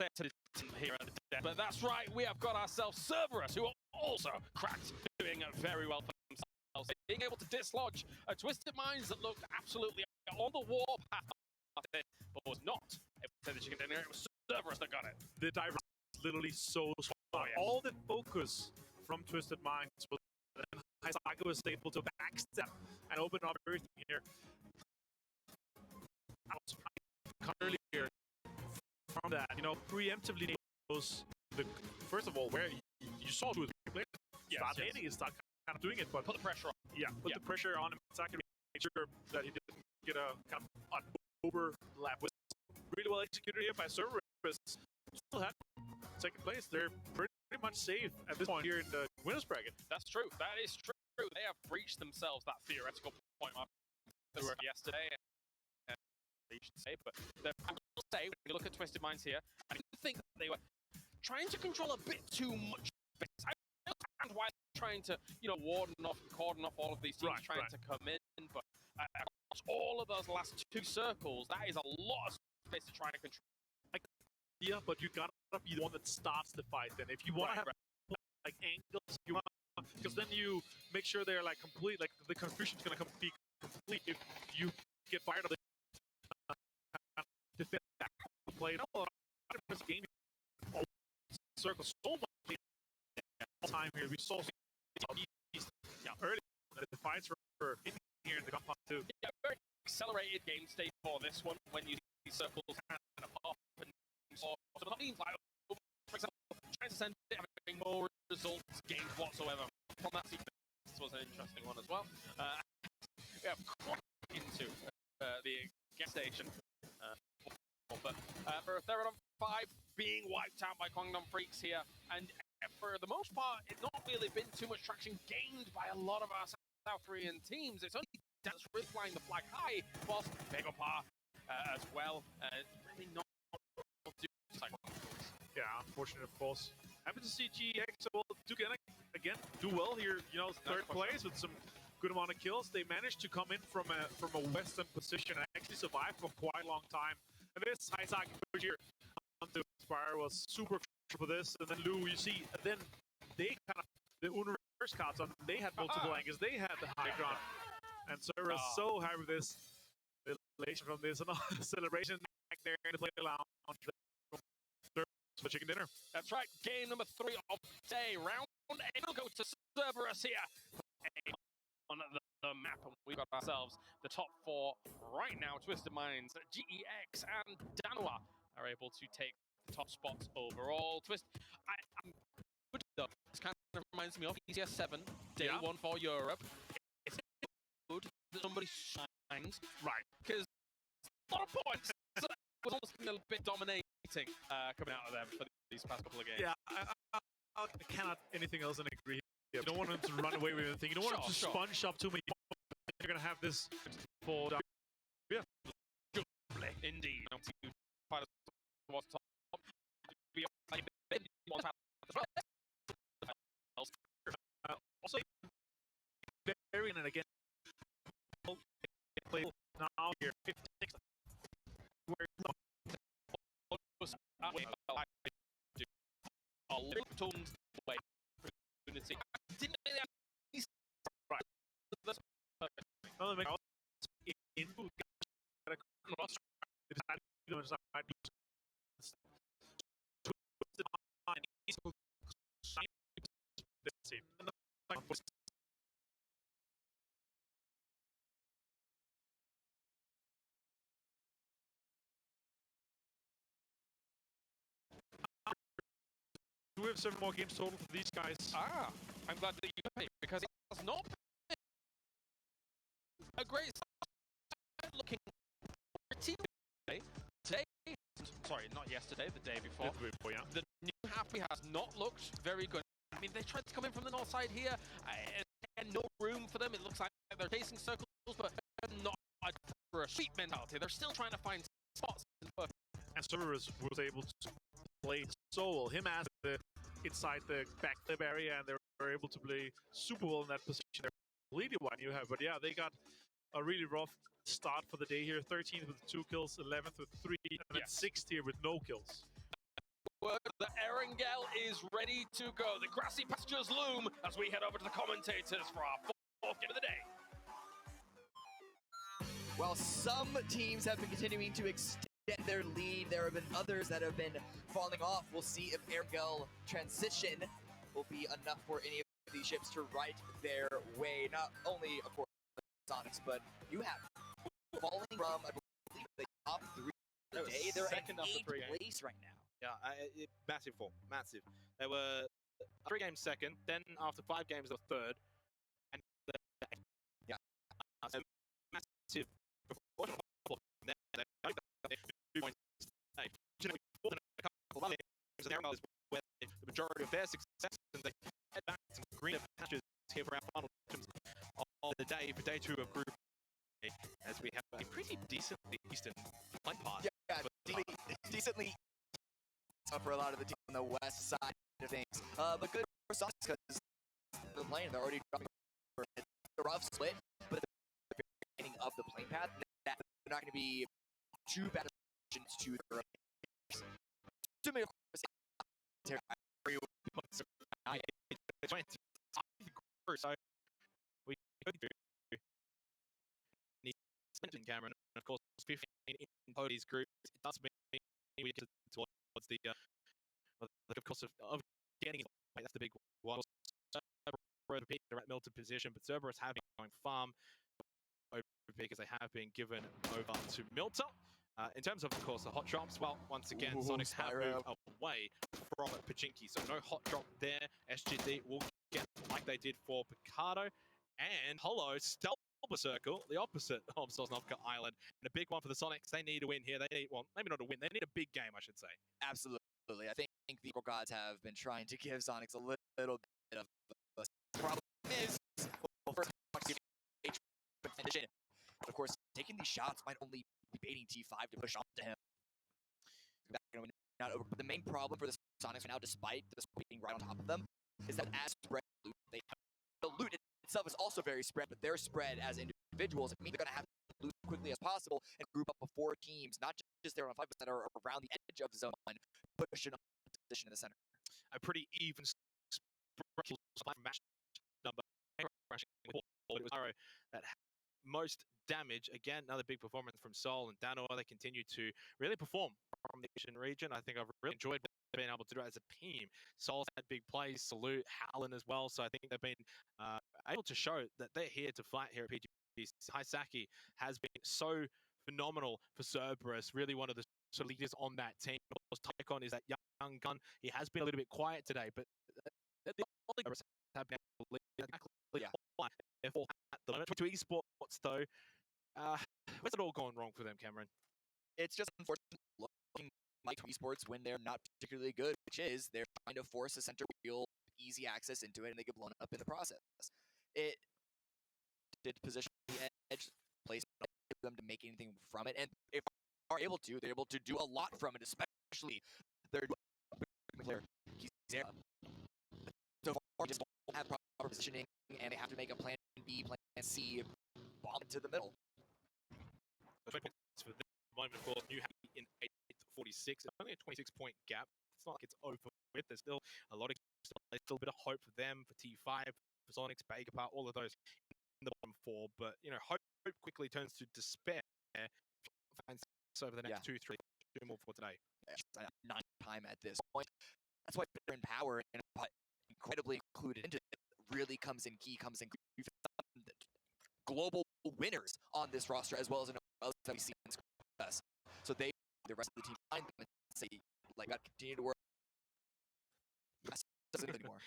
S2: say to the team here at the desk? But that's right, we have got ourselves Cerberus, who are also cracked, doing very well for themselves. Being able to dislodge a Twisted Minds that looked absolutely on the warpath, but was not able to say that you can do it. It was Cerberus that got it.
S7: The diver is literally so strong.
S2: yeah.
S7: All the focus from Twisted Minds was then Haisaki was able to backstep and open up everything here. I was earlier from that, you know, preemptively knows the first of all where you saw who was playing. Start hitting, start kind of doing it, but
S2: Put the pressure on.
S7: yeah, put the pressure on him. Haisaki make sure that he didn't get a kind of overlap with really well executed here by Cerberus. Still have second place. They're pretty much safe at this point here in the winners bracket.
S2: That's true. That is true. They have breached themselves that theoretical point mark they were yesterday. You should say, but I will say, when you look at Twisted Minds here, I think that they were trying to control a bit too much. I understand why they're trying to, cordon off all of these teams trying to come in, but across all of those last 2 circles, that is a lot of space to try to control.
S7: Yeah, but you gotta be the one that starts the fight. Then, if you want to have like angles, you want because then you make sure they're like complete. Like the confusion's gonna be complete if you get fired of the defense play. No, this game circle so much time here. We saw early the fights were in here in the compound too.
S2: Yeah, very accelerated game state for this one when you see circles kind of off and so that means like, for example, trying to send it having more results gained whatsoever from that sequence. This was an interesting one as well. We have into the gas station. But for a third on 5 being wiped out by Kwangdong Freaks here, and for the most part, it's not really been too much traction gained by a lot of our South Korean teams. It's only that's really flying the flag high, whilst Megapar as well. Really not
S7: yeah, unfortunate, of course. Happy to see GX do well here. You know, third place with some good amount of kills. They managed to come in from a western position and actually survive for quite a long time. And this high target here onto Spire was super crucial for this. And then Lou, you see, then they kind of the reverse cards on. They had multiple angles. They had the high ground, and Cerberus so happy with this elation from this and all the celebration back there in the play lounge. For chicken dinner.
S2: That's right. Game number 3 of the day. Round 8 will go to Cerberus here on the map. And we've got ourselves the top 4 right now. Twisted Minds, GEX, and Danua are able to take the top spots overall. I'm good though. This kind of reminds me of ECS 7, day 1 for Europe. It's good that somebody shines, right? Because a lot of points. So that was almost a little bit dominating coming out of them for these past couple of games.
S7: Yeah, I cannot anything else than agree. You don't want them to run away with anything. You don't want them to sponge up too many. You're going to have this for... Yeah.
S2: Indeed.
S7: Also, varying it again. Play now here. 56. We have 7 more games total for these guys.
S2: I'm glad that you pay because it has not been a great looking today. Sorry, not yesterday, the day before. The new Happy has not looked very good. I mean, they tried to come in from the north side here. No room for them. It looks like they're chasing circles, but not for a sweep mentality. They're still trying to find spots.
S7: And Cerberus was able to play so well. Him as the inside the backflip area, and they were able to play super well in that position. They're completely what you have, but yeah, they got a really rough start for the day here. 13th with 2 kills, 11th with 3, and then 6th here with no kills.
S2: The Erangel is ready to go. The grassy pastures loom as we head over to the commentators for our 4th game of the day.
S6: While some teams have been continuing to extend their lead, there have been others that have been falling off. We'll see if Erangel transition will be enough for any of these ships to right their way. Not only, of course, Sonics, but you have falling from, I believe, the top 3 of the day. They're at 8th place right now.
S5: Yeah, massive fall, massive. They were 3 games second, then after 5 games they were 3rd, and massive. scenario is where the majority of their success and they head back to some greener patches here for our final of the day for day 2 of Group A, as we have a pretty decently eastern flank path.
S6: Yeah, decently for a lot of the team on the west side of things. But good for Sonics because the plane, they're already dropping over. It's a rough split, but at the beginning of the plane path, that they're not going to be too bad to their to me, of course,
S5: so we go through Cameron, and of course 15 in Cody's group. It does mean we get towards the of course of getting it. That's the big one. They're at Milton position, but Cerberus have been going farm because they have been given over to Milton. In terms of course, the hot drops, well, once again, Sonics have moved away from Pachinki, so no hot drop there. SGD will get like they did for Picardo. And Hollow, Stelba Circle, the opposite of Sosnovka Island. And a big one for the Sonics. They need a win here. They need, well, maybe not a win. They need a big game, I should say.
S6: Absolutely. I think the Equal Gods have been trying to give Sonics a little bit of a problem. Is, well, first, of course, taking these shots might only be baiting T5 to push onto him. Not over. But the main problem for the Sonics right now, despite this being right on top of them, is that as spread loot, they have the loot itself is also very spread, but they're spread as individuals. It means they're going to have to loot as quickly as possible and group up before teams, not just there on 5% that are around the edge of the zone, push an position in the center.
S5: A pretty even match number. It was Arrow that had most damage. Again, another big performance from Sol and Dano. They continue to really perform from the Asian region. I think I've really enjoyed being able to do it as a team. Sol's had big plays, Salute, Howlin as well. So I think they've been able to show that they're here to fight here at PGP. Haisaki has been so phenomenal for Cerberus, really one of the sort of leaders on that team. Tycon is that young gun. He has been a little bit quiet today, but the only have been able to lead. Yeah. At the moment, to Esports though, where's it all gone wrong for them, Cameron?
S6: It's just unfortunate looking like Esports when they're not particularly good, which is they're trying to force a center wheel easy access into it, and they get blown up in the process. It did position the edge placement for them to make anything from it, and if they are able to, they're able to do a lot from it, especially their player. So far, just don't have proper positioning, and they have to make a plan B, plan C, bomb into the middle.
S5: 20 points for the moment, of course. New Happy in 8th, 46. It's only a 26-point gap. It's not like it's over with. There's still a lot of, still a bit of hope for them, for T5, for Sonics, Bakerpart, all of those in the bottom 4. But, you know, hope quickly turns to despair. Over the next 2-3 more for today.
S6: Yeah, 9 time at this point. That's why they're in power and incredibly included into it really comes in key, comes in global winners on this roster as well as in other scenes. So they, the rest of the team, behind them and say, like, I continue to work. Doesn't anymore.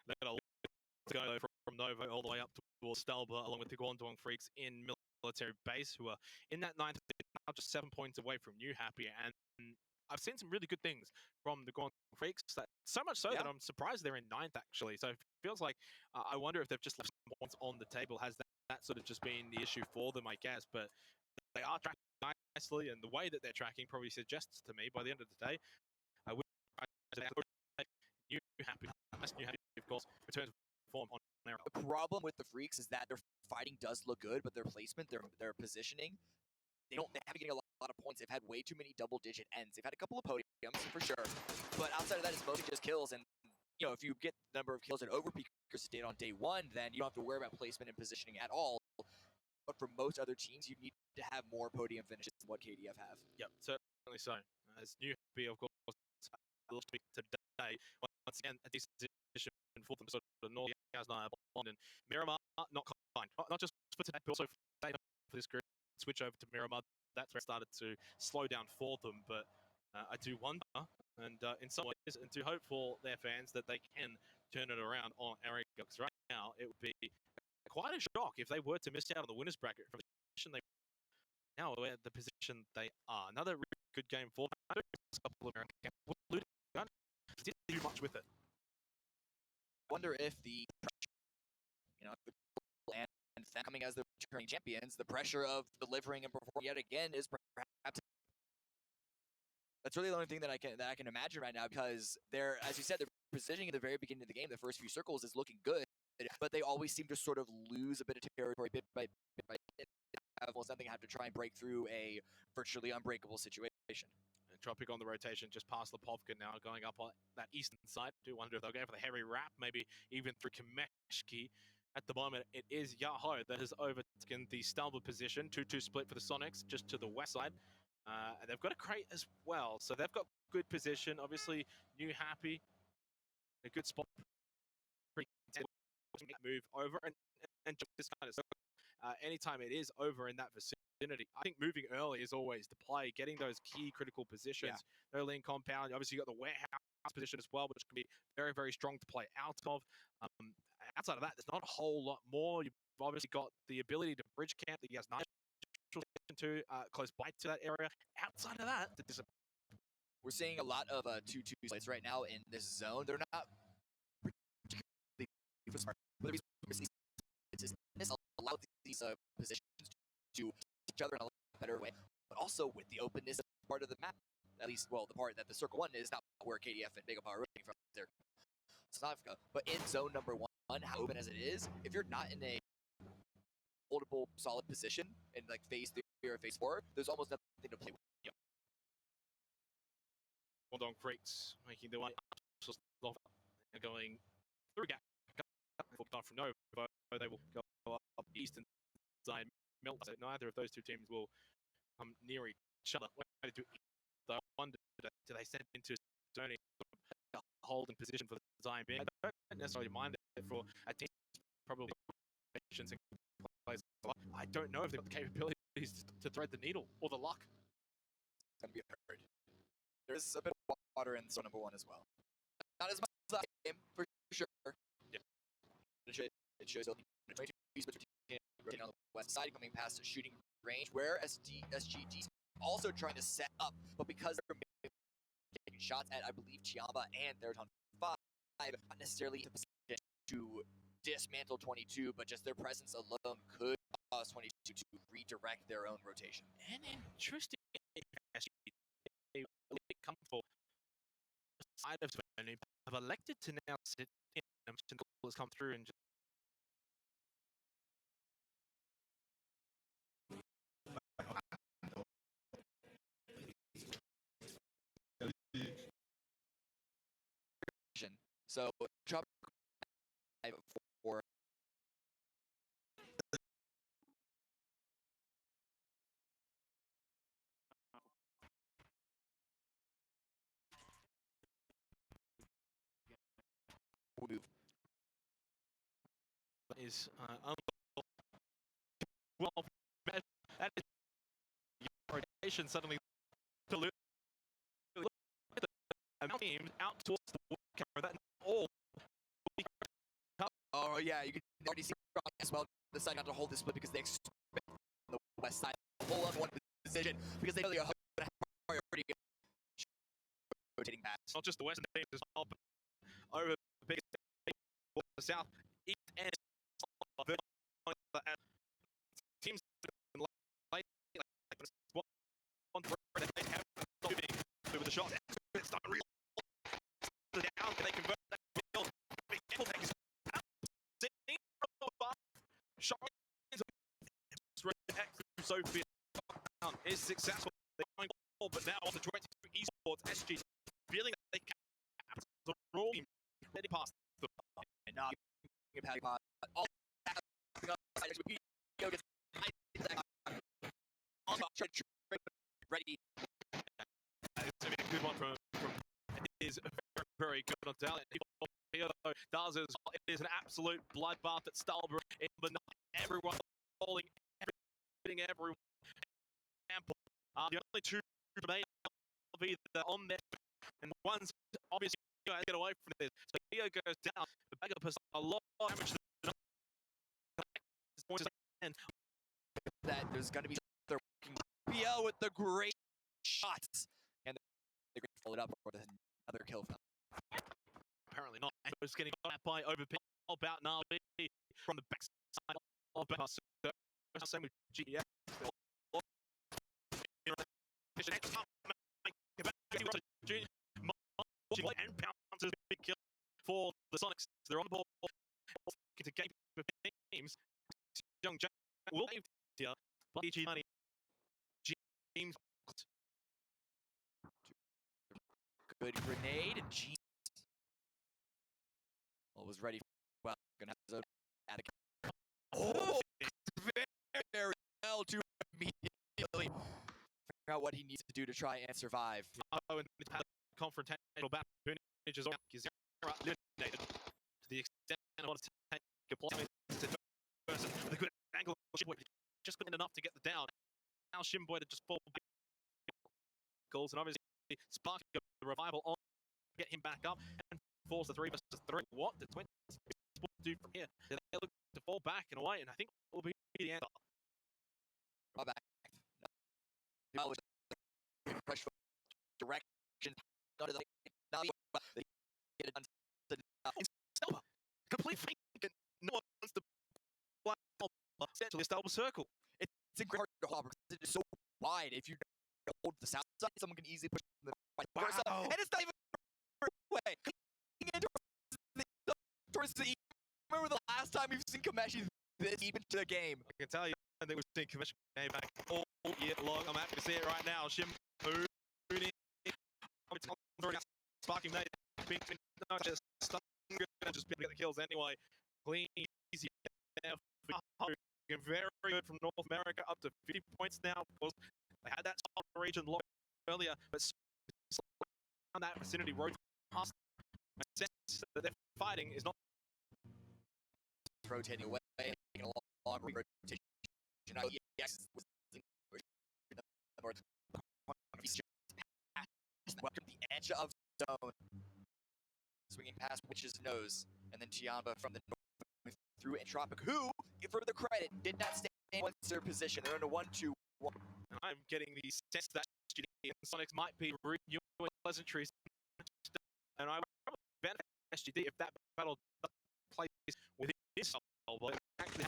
S5: They got a go from Novo all the way up towards Stelba, along with the Guangdong Freaks in military base, who are in that 9th, now just 7 points away from New Happy. And I've seen some really good things from the Guangdong Freaks. So much so that I'm surprised they're in 9th, actually. So it feels like I wonder if they've just left some points on the table. Has that sort of just been the issue for them, I guess? But they are tracking nicely, and the way that they're tracking probably suggests to me by the end of the day, I would New Happy, of course, returns form on Arrow.
S6: The problem with the Freaks is that their fighting does look good, but their placement, their positioning, they have been getting a lot of points. They've had way too many double-digit ends. They've had a couple of podiums for sure, but outside of that, it's mostly just kills. And you know, if you get the number of kills that Overpeakers did on day 1, then you don't have to worry about placement and positioning at all. But for most other teams, you need to have more podium finishes than what KDF have.
S5: Yep, certainly so. As New Happy, of course, today, once again, a decent position for them, sort of North Bond and Miramar, not kind. Not just for today, but also for this group. Switch over to Miramar. That's where it started to slow down for them. But I do wonder, and in some ways, and to hope for their fans that they can turn it around on Eric. Because right now, it would be quite a shock if they were to miss out on the winners bracket from the position they now at the position they are. Another really good game for them. A couple of American didn't do much with it.
S6: Wonder if the and them coming as the returning champions, the pressure of delivering and performing yet again is perhaps that's really the only thing that I can imagine right now, because they're, as you said, they're positioning at the very beginning of the game. The first few circles is looking good, but they always seem to sort of lose a bit of territory bit by bit. Have almost nothing, have to try and break through a virtually unbreakable situation.
S5: And Tropic on the rotation just past the Povka now, going up on that eastern side. Do wonder if they'll go for the heavy wrap, maybe even through Kameshki. At the moment, it is Yaho that has overtaken the Stalber position. 2-2 split for the Sonics, just to the west side. And they've got a crate as well, so they've got good position. Obviously, New Happy, a good spot. Move over and jump this kind of circle. Anytime it is over in that vicinity, I think moving early is always the play. Getting those key critical positions early in compound. Obviously, you got the warehouse position as well, which can be very, very strong to play out of. Outside of that, there's not a whole lot more. You've obviously got the ability to bridge camp that he has nice to close by to that area. Outside of that,
S6: we're seeing a lot of 2-2 splits right now in this zone. They're not particularly smart, but the reason this allows these positions to each other in a better way, but also with the openness of part of the map. At least, well, the part that the circle one is not where KDF and Mega Power are running from there. South Africa, but in zone number one, how open as it is, if you're not in a holdable, solid position in like phase 3 or phase 4, there's almost nothing to play with.
S5: Yep. Wondong crates making the one going through gap. From Nova, they will go up east and side melt. So neither of those two teams will come near each other. I wonder, do they send into zoning hold in position for the time being? I don't necessarily mind it for a team probably patience and plays. I don't know if they've got the capabilities to thread the needle or the luck.
S6: It's gonna be hard. There's a bit of water in zone number one as well. Not as much as that game for sure.
S5: Yeah.
S6: It shows only 22 rotating on the west side, coming past a shooting range where SGD's also trying to set up, but because they're taking shots at, I believe, Chiamba and Theraton 5, not necessarily in a position to dismantle 22, but just their presence alone could cause 22 to redirect their own rotation.
S5: And interesting, they comfortable side of Tony have elected to now sit in and has come through and just
S6: so drop 4 move.
S5: Is well, that is rotation suddenly to lose the team out towards the camera. That all.
S6: Oh yeah, you can already see as well deciding not to hold this split because they expect the west side to hold on one position because they know they are pretty good rotating back.
S5: It's not just the western teams as well, but over the big the south, east, and teams like they have with the shots. It's not real. Down, can they convert that field? Sophia is successful. They're going forward, but now on the 22 Esports SG feeling that they can the role ready past the
S6: and now all ready.
S5: It's a good one from is very, very good on talent. Does as well. It is an absolute bloodbath at Stalber. Everyone falling, hitting everyone. The only two remain on there, and one's obviously going to get away from this. So Leo goes down. The backup has a lot of damage to the and
S6: that there's going to be they're working PL with the great shots, and they're going to follow it up with another kill from them.
S5: almost getting got by overpick about Navi from the backside of Bass. Same with GF. And pounces big kill for the Sonics. They're on the ball to game teams. Young Jack will save here, but G90 James.
S6: Good grenade and G. Well, was ready. Well, gonna have to add a. Oh, very well to immediately figure out what he needs to do to try and survive.
S5: Oh, and the confrontational battle is eliminated to the extent of what to take a point to person with a good angle. Just couldn't enough to get the down. Now Shimboy to just fall goals and obviously spark the revival on, get him back up and force the 3 versus 3. What the Twins do from here? They look to fall back and away, and I think will be the answer.
S6: Back. Now pressure direction. Now they get it done.
S5: Stelba, complete fake. No one wants to essentially a Stelba circle.
S6: It's incredible because it is so wide. If you hold the south side, someone can easily push the right side. And it's not even way. Remember the last time we've seen Kameshi this deep into the game?
S5: I can tell you, I think we've seen Kameshi back all year long. I'm happy to see it right now. Shim Moody. Sparking mate. Just stuck and just get the kills anyway. Clean, easy. Very good from North America, up to 50 points now. Because they had that region locked earlier, but on that vicinity, road past. Sense that they're fighting is not
S6: rotating away, taking a long rotation. Yes, the edge of zone, swinging past Witch's nose, and then Chiamba from the north through Entropic, who, for the credit, did not stay in their position. They're in a 1-2-1.
S5: I'm getting the sense that Sonics might be renewing pleasantries, and I would benefit SGD if that battle plays within this style, but actually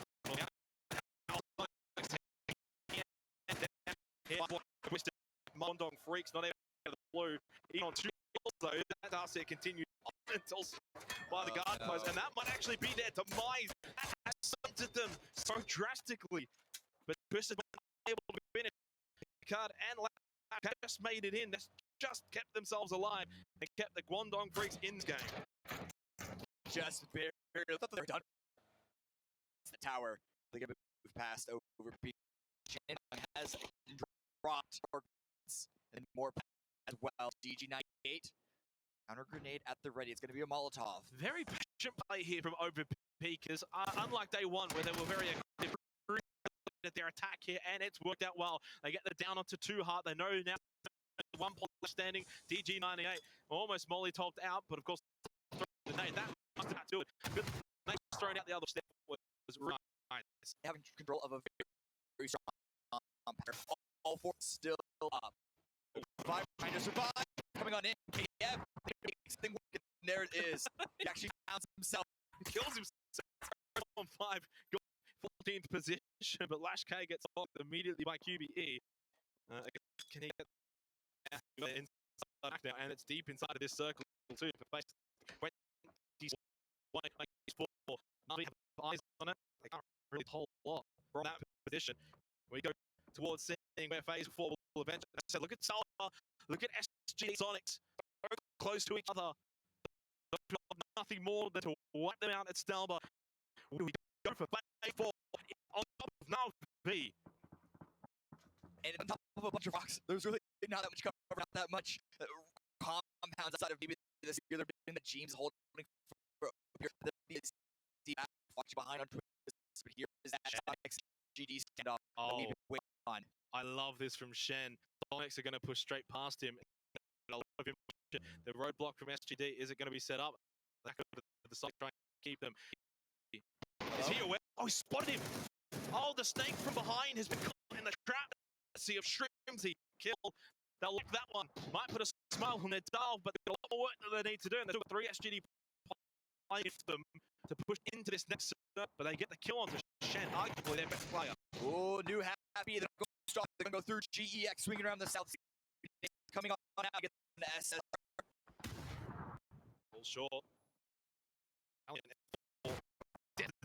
S5: twisted Mondong Freaks, not even the blue, even on 2 kills though. That RC continued until by the guard post, and that might actually be their demise. That has stunted them so drastically, but Twisted were able to finish the card and just made it in. That's just kept themselves alive and kept the Guangdong Freaks in this game.
S6: Just very, I thought they were done. It's the tower. They get moved past over P. Has dropped and more as well. DG98 counter grenade at the ready. It's going to be a Molotov.
S5: Very patient play here from Overpeakers. Unlike day one, where they were very aggressive at their attack here, and it's worked out well. They get the down onto 2 heart. They know now 1 point standing. DG98 almost molly-togged out, but of course the nade that must have to it. Good, they thrown out the other step was right.
S6: Having control of a very strong pattern. All 4 still up. Survive, trying to survive. Coming on in. KF. There it is. He actually found himself.
S5: He kills himself on 5. 14th position, but Lash K gets off immediately by QBE. Can he get inside now? And it's deep inside of this circle too. But 24. Navi have eyes on it. They can't really hold a lot from that position. We go towards seeing where phase 4 will eventually. So look at Salva, look at SG Sonics, so close to each other. Nothing more than to wipe them out at Stelba. We go for phase 4 on top of Navi.
S6: And on top of a bunch of rocks, there's really not that much cover, not that much compounds outside of maybe this other thing that James holding for behind on Twist, but here is that XGD standoff.
S5: Oh, on. I love this from Shen. Sonics are going to push straight past him. The roadblock from SGD, is it going to be set up? The side trying to keep them. Is he aware? Oh, he spotted him. Oh, the snake from behind has been caught in the trap. Sea of shrooms he killed. They'll look that one. Might put a smile on their dial, but they've got a lot more work that they need to do. And they've got 3 SGD them to push into this next set, but they get the kill onto Shen, arguably their best player.
S6: Oh, New Happy. They're going to stop. They're going to go through GEX, swinging around the south. Coming on now, get the SS.
S5: All short.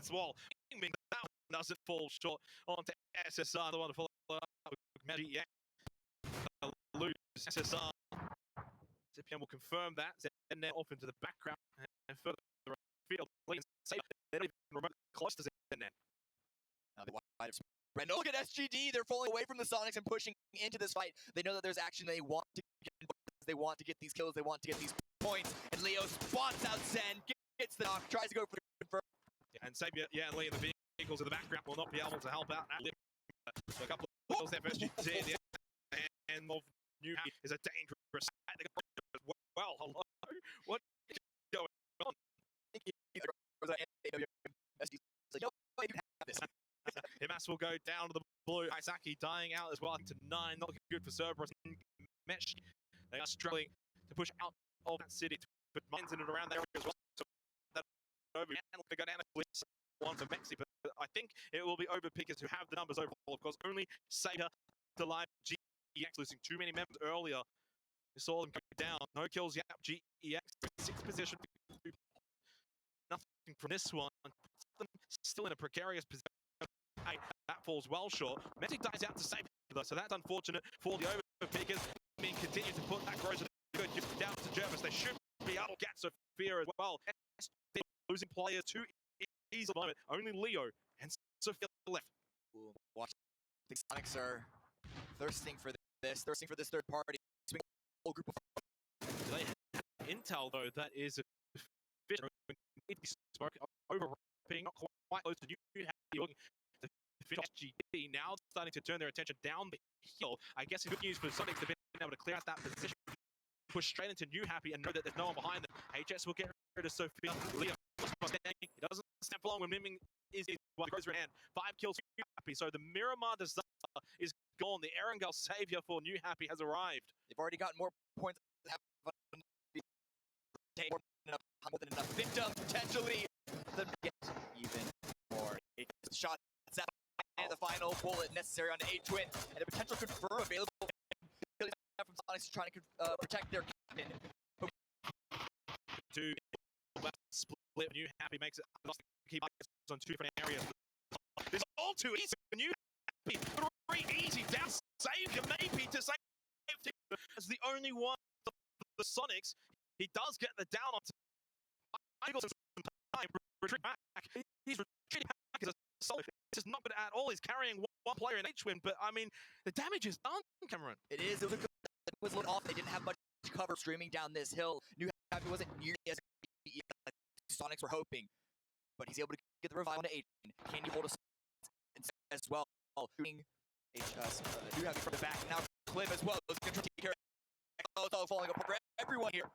S5: As well. That one doesn't fall short onto SSR, the one to follow up with GEX. Lose SSR. ZPM will confirm that. Then they're off into the background and further field. They're not even remotely close to ZNet.
S6: Now they might have spread. No, look at SGD. They're falling away from the Sonics and pushing into this fight. They know that there's action. They want to get these kills. They want to get these points. And Leo spots out Zen, gets the knock, tries to go for the confirm.
S5: And Savior, and Lee in the vehicles in the background will not be able to help out. So a couple of kills there for SGD. And of New Happy is a dangerous. Well, hello. What is going on? Himas will go down to the blue. Isaki dying out as well to 9. Not good for Cerberus. Mesh. They are struggling to push out of that city to put mines in and around there as well. So that over and they go down with one for Mexi, but I think it will be Overpickers who have the numbers overall. Of course, only Saber alive. GEX losing too many members earlier. We saw them go down. No kills yet. GEX 6th position. Nothing from this one. Still in a precarious position. That falls well short. Messi dies out to save though, so that's unfortunate for the Overpickers. Being continued to put that grows good down to Jervis. They should be able to get Sophia as well. SD losing players too easy at the moment. Only Leo and Sophia left.
S6: Watch. The Sonics are thirsting for this third party. Whole group of
S5: they have intel though that is smoke overlapping, not quite close to New Happy looking to finish SGD. Now starting to turn their attention down the hill. I guess good news for Sonics to be able to clear out that position, push straight into New Happy and know that there's no one behind them. HS will get rid of Sophia. Leo he doesn't stand for long when Miming is one goes hand. 5 kills for New Happy. So the Miramar disaster is gone. The Erangel savior for New Happy has arrived.
S6: They've already gotten more points than more than enough victims potentially. Even more shots and the final bullet necessary on the A-Twin and the potential confirm available from Sonics trying to protect their captain.
S5: To split New Happy makes it keep on 2 different areas. This is all too easy for New Happy. Very easy down save maybe to save as the only one of the Sonics. He does get the down on time. Retreat back. He's retreating back as a solid. This is not good at all. He's carrying one player in H-Win, but I mean, the damage is done, Cameron.
S6: It is. It was a little off. They didn't have much cover streaming down this hill. New Happy wasn't nearly as Sonics were hoping, but he's able to get the revive on H-Win. Can he hold us as well? Doing New Happy from the back. Now Cliff as well. It's going to take care of it's all falling apart for everyone here.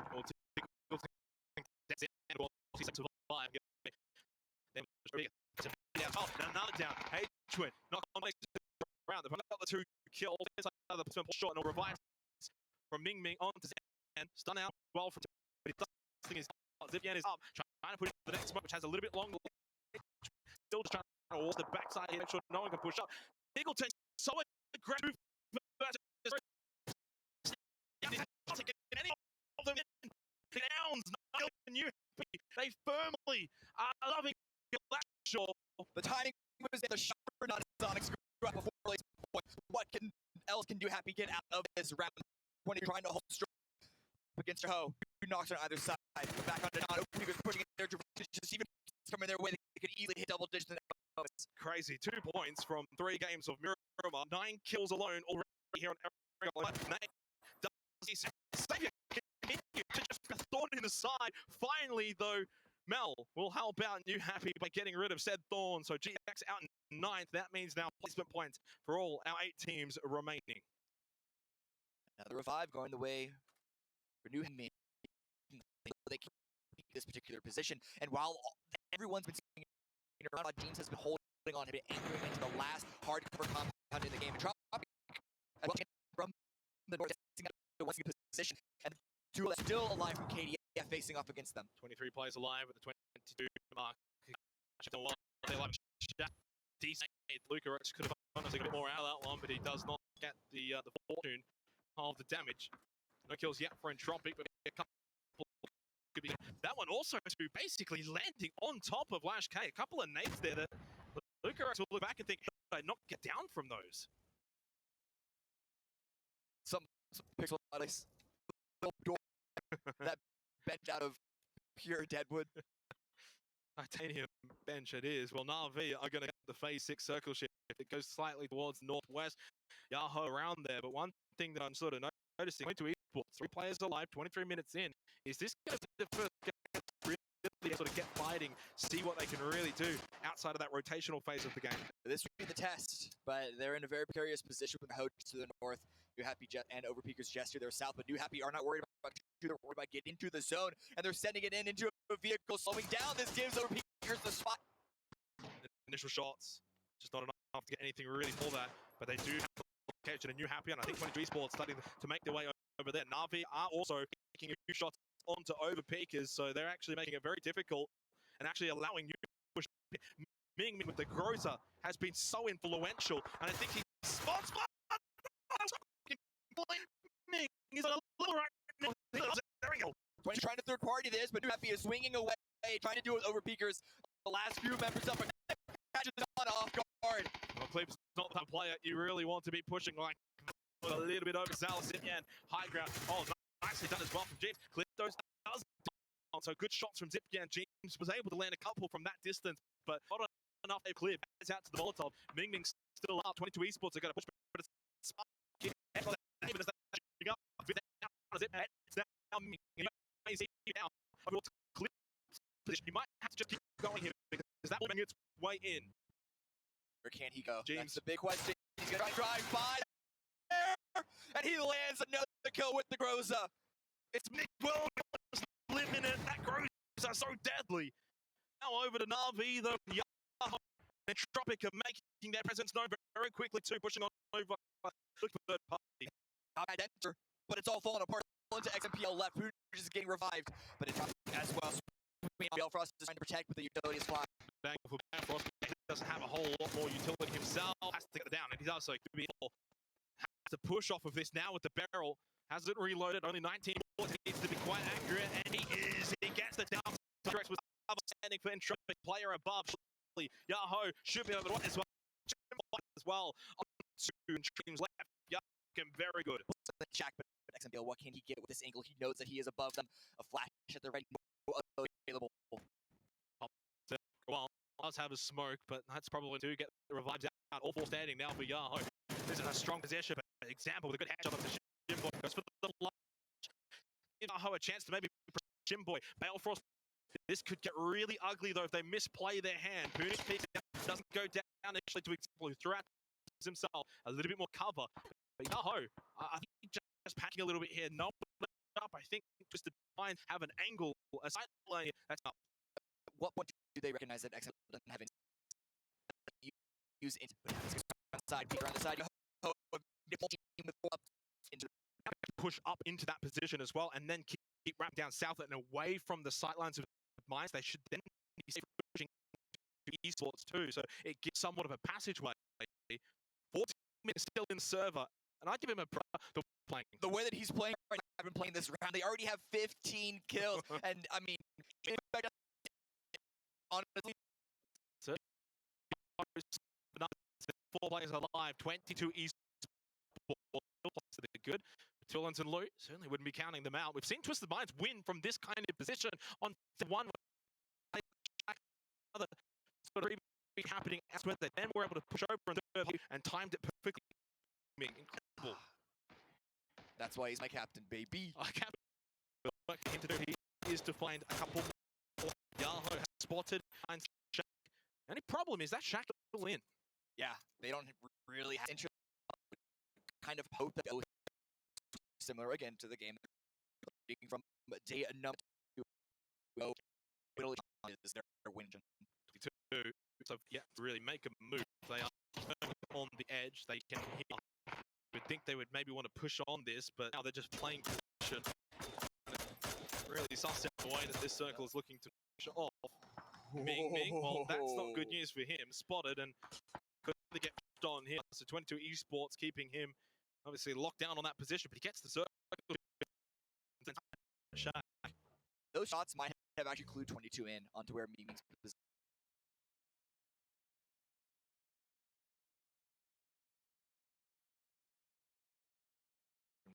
S5: Another down. H-Twin not around. They've got the 2 kills. There's another shot and a revive from Ming onto Zen. Stun out well from Zipian is up. Trying to push the next smoke, which has a little bit longer. Still just trying to wall the backside here, make sure no one can push up. Eagleton so aggressive. Any of them downs, they firmly are loving Blackshaw.
S6: The timing was there. The shot for not Sonics screw up before release point. What else can you Happy get out of this round? When you're trying to hold strong against your hoe, who knocks on either side. Back on Donato, who was pushing in their direction, just even coming their way, they could easily hit double digits.
S5: It's crazy. 2 points from 3 games of Miramar. 9 kills alone already here on Eric. Savior continue to just thorn in the side. Finally, though, Mel will help out New Happy by getting rid of said Thorn. So GX out in 9th. That means now placement points for all our 8 teams remaining.
S6: Now the revive going the way for New Happy. They can keep this particular position. And while everyone's been seeing around, James has been holding on to it, anchoring into the last hardcover compound in the game. From the north position, and 2 still alive from KDF facing off against them.
S5: 23 players alive at the 22 mark. They like decent. Luca could have honestly got a bit more out of that one, but he does not get the fortune of the damage. No kills yet for Entropic, but a couple could be. That one also to basically landing on top of Lash K. A couple of nades there that Luca will look back and think, how did I not get down from those?
S6: Some pixel ice. That bench out of pure deadwood.
S5: Titanium bench it is. Well, Na'Vi are going to get the phase 6 circle shift. It goes slightly towards northwest. Yahoo around there. But one thing that I'm sort of noticing, going to Esports, 3 players alive, 23 minutes in. Is this going to be the first game to really sort of get fighting, see what they can really do outside of that rotational phase of the game?
S6: This would be the test, but they're in a very precarious position with Hodes to the north. New Happy and Overpeakers Jester to their south, but New Happy are not worried about they're worried about getting into the zone, and they're sending it into a vehicle, slowing down. This gives Overpeakers the spot.
S5: Initial shots, just not enough to get anything really for that, but they do have to catch it. A New Happy, and I think 23 Esports starting to make their way over there. Na'Vi are also taking a few shots onto Overpeakers, so they're actually making it very difficult and actually allowing you to push. Ming with the Groza has been so influential, and I think he's spot. Ming is a little right now. There we go.
S6: Trying to third party this, but New Happy is swinging away, trying to do it with Overpeakers. The last few members up are catches on off guard.
S5: Well, Clip's not that player you really want to be pushing like a little bit overzealous in and high ground. Oh, nicely done as well from James. Clip does. So good shots from Zipyan. James was able to land a couple from that distance, but not enough. They've cleared. It's out to the Molotov. Ming still up. 22 Esports are going to push, but it's you might have to just keep going here because that will bring its way in.
S6: Where can he go?
S5: James.
S6: That's the big question. He's going to drive by there, and he lands another kill with the Groza.
S5: It's Nick Williams living it. That Groza so deadly. Now over to Na'Vi, though. Yahoo and Tropic are making their presence known very quickly too, pushing on over. Look for third party.
S6: Not enter, but it's all falling apart. Into XMPL left, who is getting revived, but it's as well. Belfrost is trying to protect with the utility squad.
S5: Bang for Belfrost. He doesn't have a whole lot more utility himself. Has to get it down, and he's also could be able to push off of this now with the barrel. Hasn't reloaded. Only 19 bullets. He needs to be quite accurate, and he is. He gets the down. Rex was standing for Entropic. Player above. Yahoo should be able to as well. On two streams left. Yahoo very good.
S6: Jack, but XMPL, what can he get with this angle? He knows that he is above them. A flash at the right. Available.
S5: Well, does have a smoke, but that's probably to get the revives out. All four standing now for Yahoo. This is a strong possession, but an example with a good headshot of the Jimboy. Goes for the launch. Give Yahoo a chance to maybe Jimboy. Balefrost. This could get really ugly though if they misplay their hand. Punish doesn't go down actually to example throughout himself. A little bit more cover. But Yahoo, I think just packing a little bit here. No up. I think Twisted Minds have an angle, a side lane. That's up.
S6: What do they recognize that XMPL doesn't have? Use it side, around the side.
S5: Push up into that position as well, and then keep wrapped down south and away from the sightlines of Minds. They should then be pushing to Esports too, so it gives somewhat of a passageway. 14 minutes still in the server, and I give him a playing.
S6: The way that he's playing right now, I've been playing this round. They already have 15 kills, and I mean, honestly,
S5: 4 players alive, 22 Esports. They're good. Tullins and Lou certainly wouldn't be counting them out. We've seen Twisted Minds win from this kind of position on one. Other sort of happening elsewhere. They then were able to push over and timed it perfectly. Incredible.
S6: That's why he's my captain, baby.
S5: What he to do is to find a couple more. Yahoo has spotted and Shaq. The only problem is that Shaq is still in.
S6: Yeah, they don't really have interest. Kind of hope that goes similar again to the game from day number 2. Italy is their win.
S5: So yeah, to really make a move. They are on the edge. They can hit. You'd think they would maybe want to push on this, but now they're just playing position. Really sussing the way that this circle is looking to push off. Ming Ming, well, that's not good news for him. Spotted and could really get on here. So 22 Esports keeping him obviously locked down on that position, but he gets the circle.
S6: Those shots might have actually clued 22 in onto where Ming Ming's position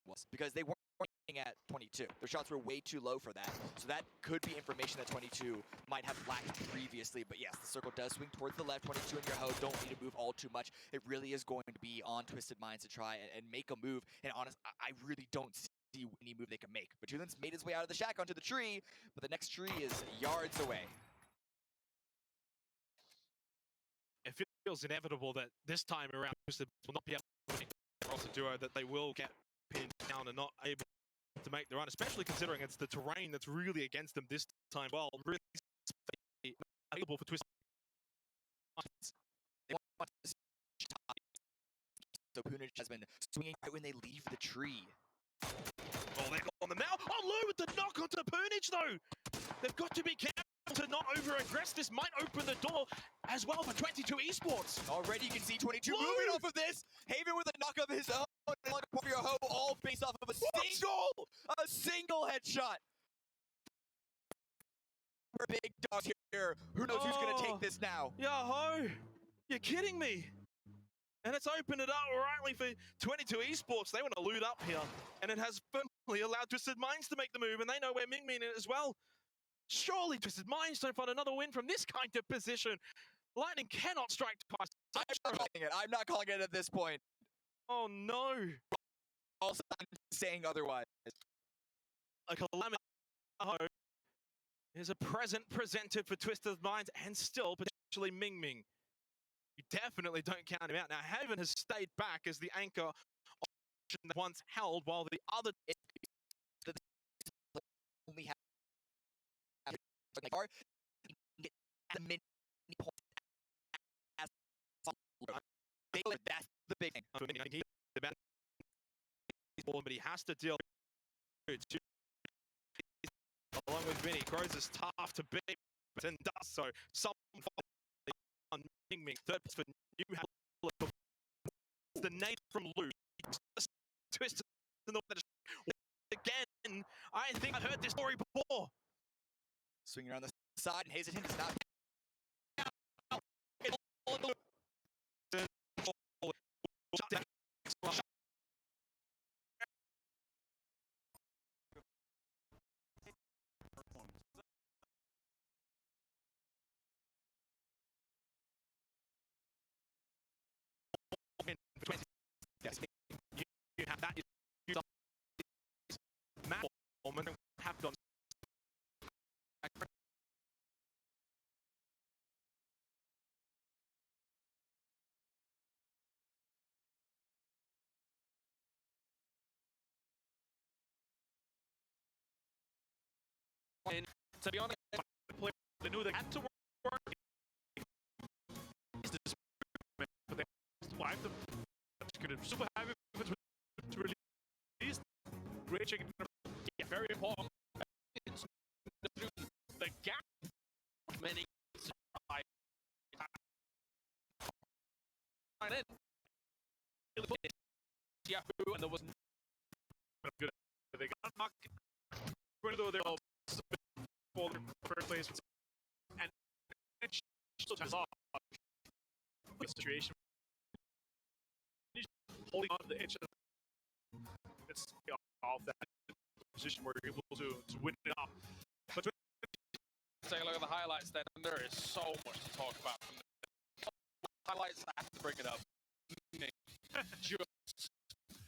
S6: was, because they weren't aiming at 22. Their shots were way too low for that. So that could be information that 22 might have lacked previously. But yes, the circle does swing towards the left. 22 in your hoe, don't need to move all too much. It really is going to be on Twisted Minds to try and make a move. And honest, I really don't see any move they can make. But Tulin's made his way out of the shack onto the tree, but the next tree is yards away.
S5: It feels inevitable that this time around, Twisted will not be able to make across the duo, that they will get pinned down and not able to make the run, especially considering it's the terrain that's really against them this time. Well, really available for Twisted.
S6: They want to see so Punich has been swinging right when they leave the tree.
S5: Oh, they got on them now. Oh, Lou with the knock onto Punich, though. They've got to be careful to not over-aggress. This might open the door as well for 22 Esports.
S6: Already you can see 22
S5: Lou!
S6: moving off of this. Haven with a knock of his own. Your hoe all based off of a single headshot. Big dogs here. Who knows who's going to take this now?
S5: Yo-ho! You're kidding me. And it's opened it up rightly for 22 Esports. They want to loot up here. And it has firmly allowed Twisted Minds to make the move. And they know where Ming Ming is as well. Surely Twisted Minds don't find another win from this kind of position. Lightning cannot strike twice.
S6: I'm not calling it at this point.
S5: Oh no.
S6: Also, I'm saying otherwise.
S5: A calamity. Here's a present presented for Twisted Minds and still potentially Ming Ming. You definitely don't count him out. Now, Haven has stayed back as the anchor option that once held, while the other
S6: only have the mini point. That's the big thing.
S5: But he has to deal along with Vinny. Crows is tough to beat and does so. Some on Ming Ming, third for New the nade from Lou. Twist in the again. I think I've heard this story before.
S6: Swinging around the side, and Hazen is not.
S5: You have that. Matt have done. And to be honest, they knew they had to work. But they survived them. Super happy to release. Great chicken. Yeah, very important. It's the gap. Many. Yahoo, and there was good. They got knocked. Even though they're all for first place, and it's still off the situation. Holding on to the edge of it's off that position where you're able to win it up. But
S2: Take a look at the highlights then, and there is so much to talk about from the highlights. I have to bring it up.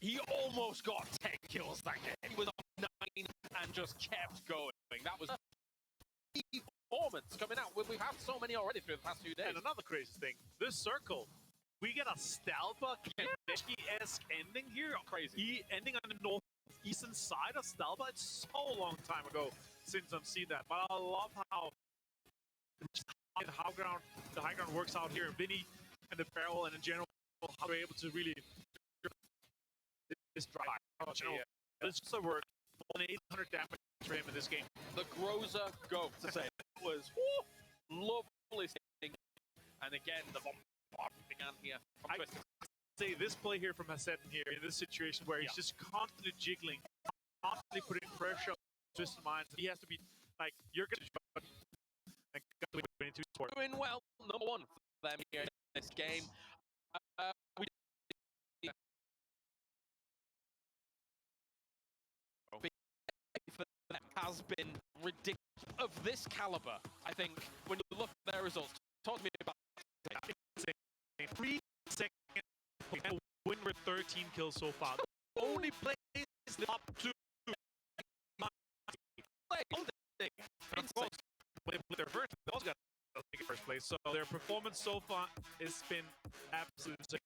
S2: He almost got 10 kills that game. He was on 9 and just kept going. That was the performance coming out. We've had so many already through the past few days.
S7: And another crazy thing, this circle, we get a Stalba Kaneshki-esque ending here.
S2: Crazy.
S7: Ending on the northeastern side of Stalba. It's so long time ago since I've seen that. But I love how the high ground works out here. Vinny and the barrel and in general, how they're able to really this drive. It's just a work. 800 damage for him in this game.
S2: The Groza go to say it was. Woo! Lovely thing. And again, the bombarding on here from
S7: I
S2: Twisted.
S7: say this play here from Hassan here in this situation where he's just constantly jiggling, constantly putting pressure on Twisted Minds. He has to be like, you're going to and got to win 22 sport.
S2: Doing well, number one for them here in this game. We for them has been ridiculous. Of this caliber, I think, when you look at their results, talk to me about
S7: In 3 seconds, and win with 13 kills so far. The only place up to of course, with their first, they also got the first place. So their performance so far has been absolutely sick.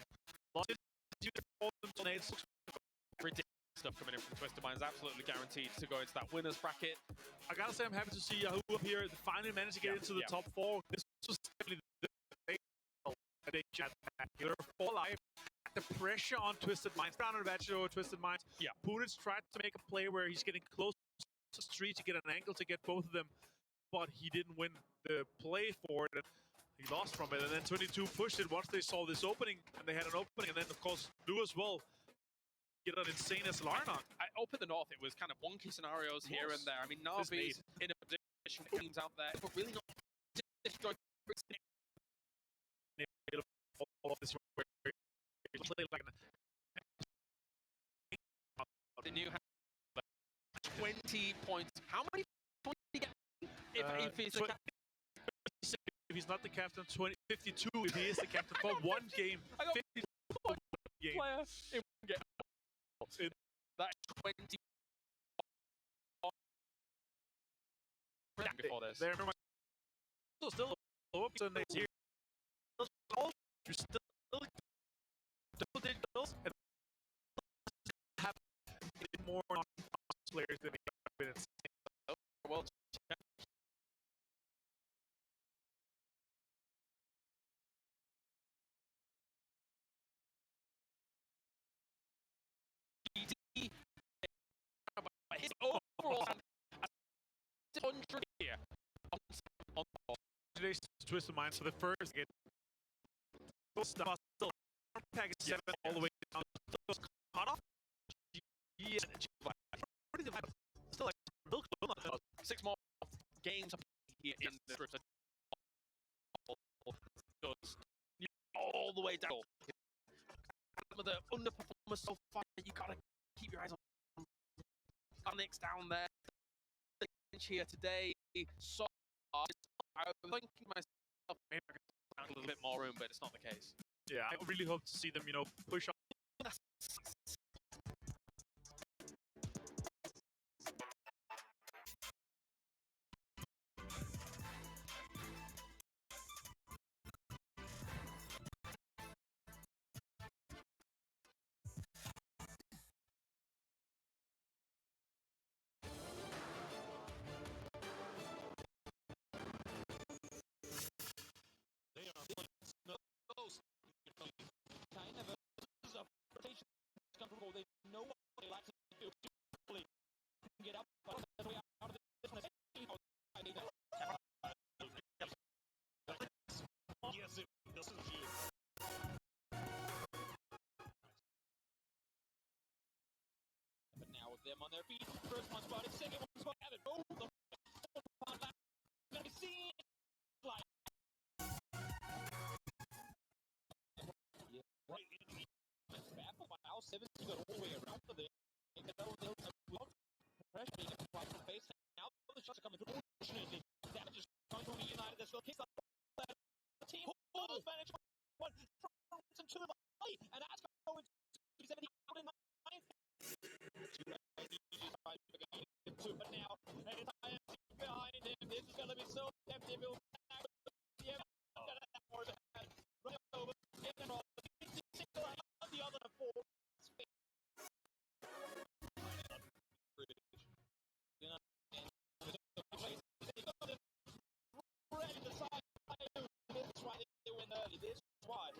S2: ridiculous stuff coming in from Twisted Minds, absolutely guaranteed to go into that winners bracket.
S7: I gotta say, I'm happy to see Yahoo up here finally managed to get into the top 4. This was definitely the big chat. They're 4 live. The pressure on Twisted Minds, down on Bachelor, Twisted Minds.
S2: Yeah.
S7: Puditz tried to make a play where he's getting close to the street to get an angle to get both of them, but he didn't win the play for it. And he lost from it, and then 22 pushed it once they saw this opening, and they had an opening, and then, of course, Lou as well. Get an insane as Larnon.
S2: Up in the north, it was kind of wonky scenarios here and there. I mean, Navi's in a position, teams out there, but really not destroyed. The new 20 points. How many points did he get if he's the captain?
S7: If he's not the captain, 52 if he is the captain for one game. 52 for one game.
S2: Player in one game. That's 20 before this.
S7: They're still up to next year. You still double digits and have more players than he has been.
S2: Well, his overall 100 here on
S7: Today's Twisted Minds for the first game. Still tag 7 all the way down. Cut off. Still like
S2: 6 more games here in the group. All the way down. Some of the underperformers so far, you gotta keep your eyes on Onyx down there. The bench here today. So I'm thinking myself, maybe I could find a little bit more room, but it's not the case.
S7: Yeah, I really hope to see them, push on.
S8: Them on their feet. First one spotted, second one spotted. Both of them gonna be seen. Like right in the back of our 7 to go all the way around for them. Pressure being applied to the face. Now the shots are coming through. Fortunately, damage is coming from United as well. Kicks up the team. Almost managed one from to the body, and that's going to 70 out in 9. But now, an entire team behind him. This is going to be so tempting. Run over, get them off. The other 4. Ready to side. That's why they win early. This is why.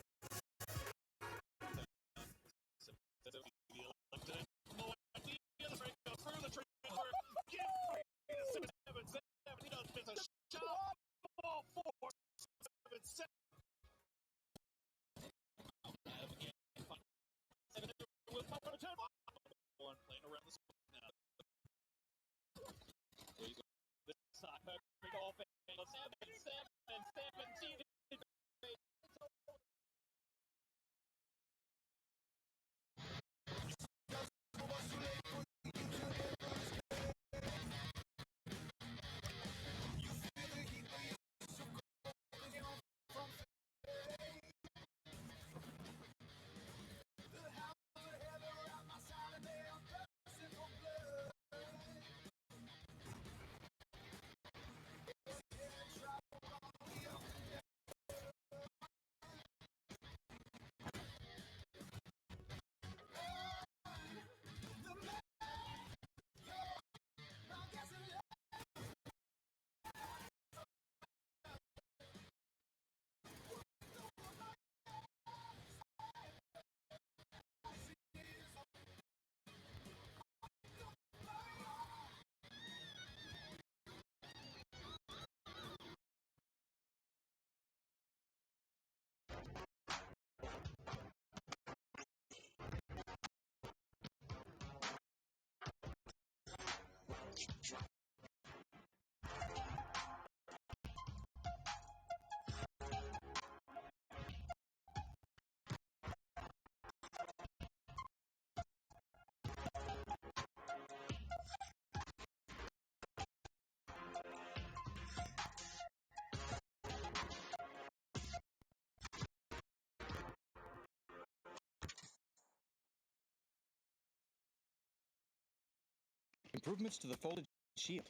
S9: Improvements to the folded shield,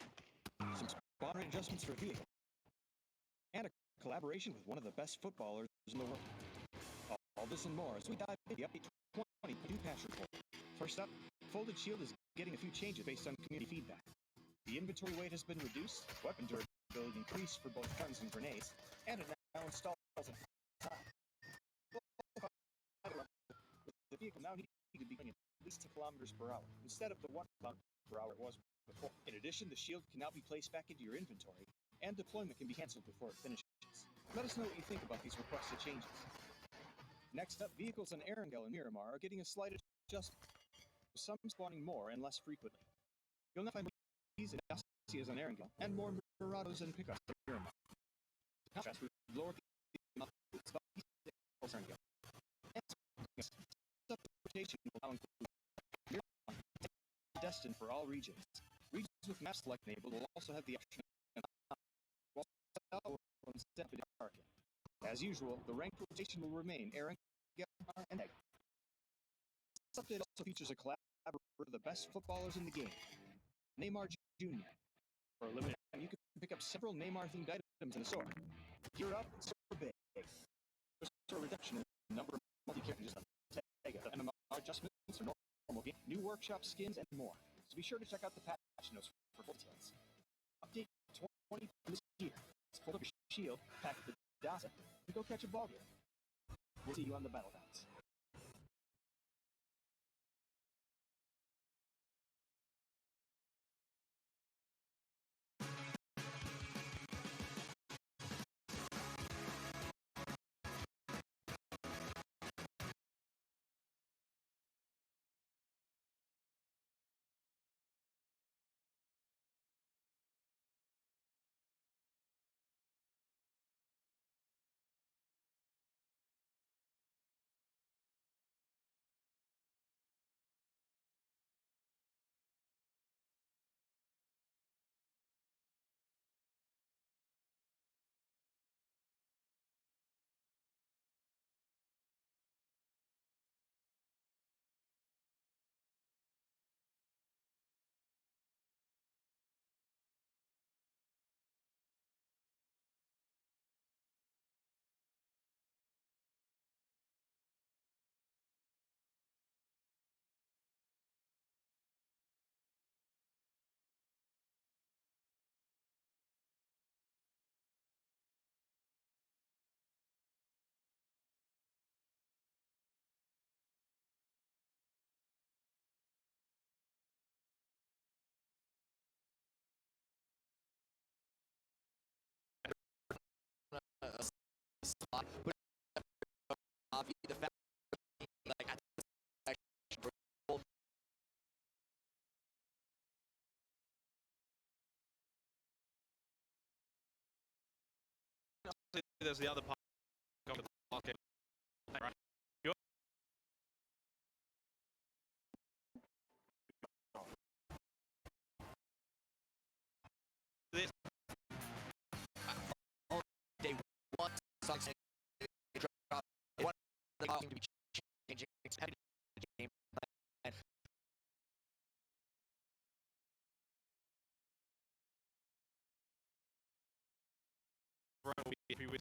S9: some spawn rate adjustments for vehicle, and a collaboration with one of the best footballers in the world. All this and more as we dive into the update 20 new patch report. First up, folded shield is getting a few changes based on community feedback. The inventory weight has been reduced, weapon durability increased for both guns and grenades, and it now installs at time. The vehicle now needs to be going at least 10 kilometers per hour instead of the 1 kilometer per hour it was before. In addition, the shield can now be placed back into your inventory, and deployment can be cancelled before it finishes. Let us know what you think about these requested changes. Next up, vehicles on Erangel and Miramar are getting a slight adjustment, with some spawning more and less frequently. You'll now find these Dacias on Erangel and more Murados and Pickups on Miramar. To contrast, we've lowered the amount of Erangel. And rotation will now include Miramar, destined for all regions. Regions with map select enabled will also have the option while instead of Arcane. As usual, the rank rotation will remain Erangel and Egg. This update also features a collaboration with the best footballers in the game, Neymar Jr. For a limited time, you can pick up several Neymar-themed items in the store. Gear up, it's so big. There's a reduction in the number of multi-characters on Sega, MMR adjustments for normal game, new workshop skins, and more. So be sure to check out the patch notes for full details. Update 20 this year. Let's pull up your shield, pack the Daza, and go catch a ball game. We'll see you on the battlegrounds.
S6: Slot, but the fact like
S5: there's the other part of the market. Right. This
S6: they want something to drop one the game to be changing the game plan.
S5: Right, we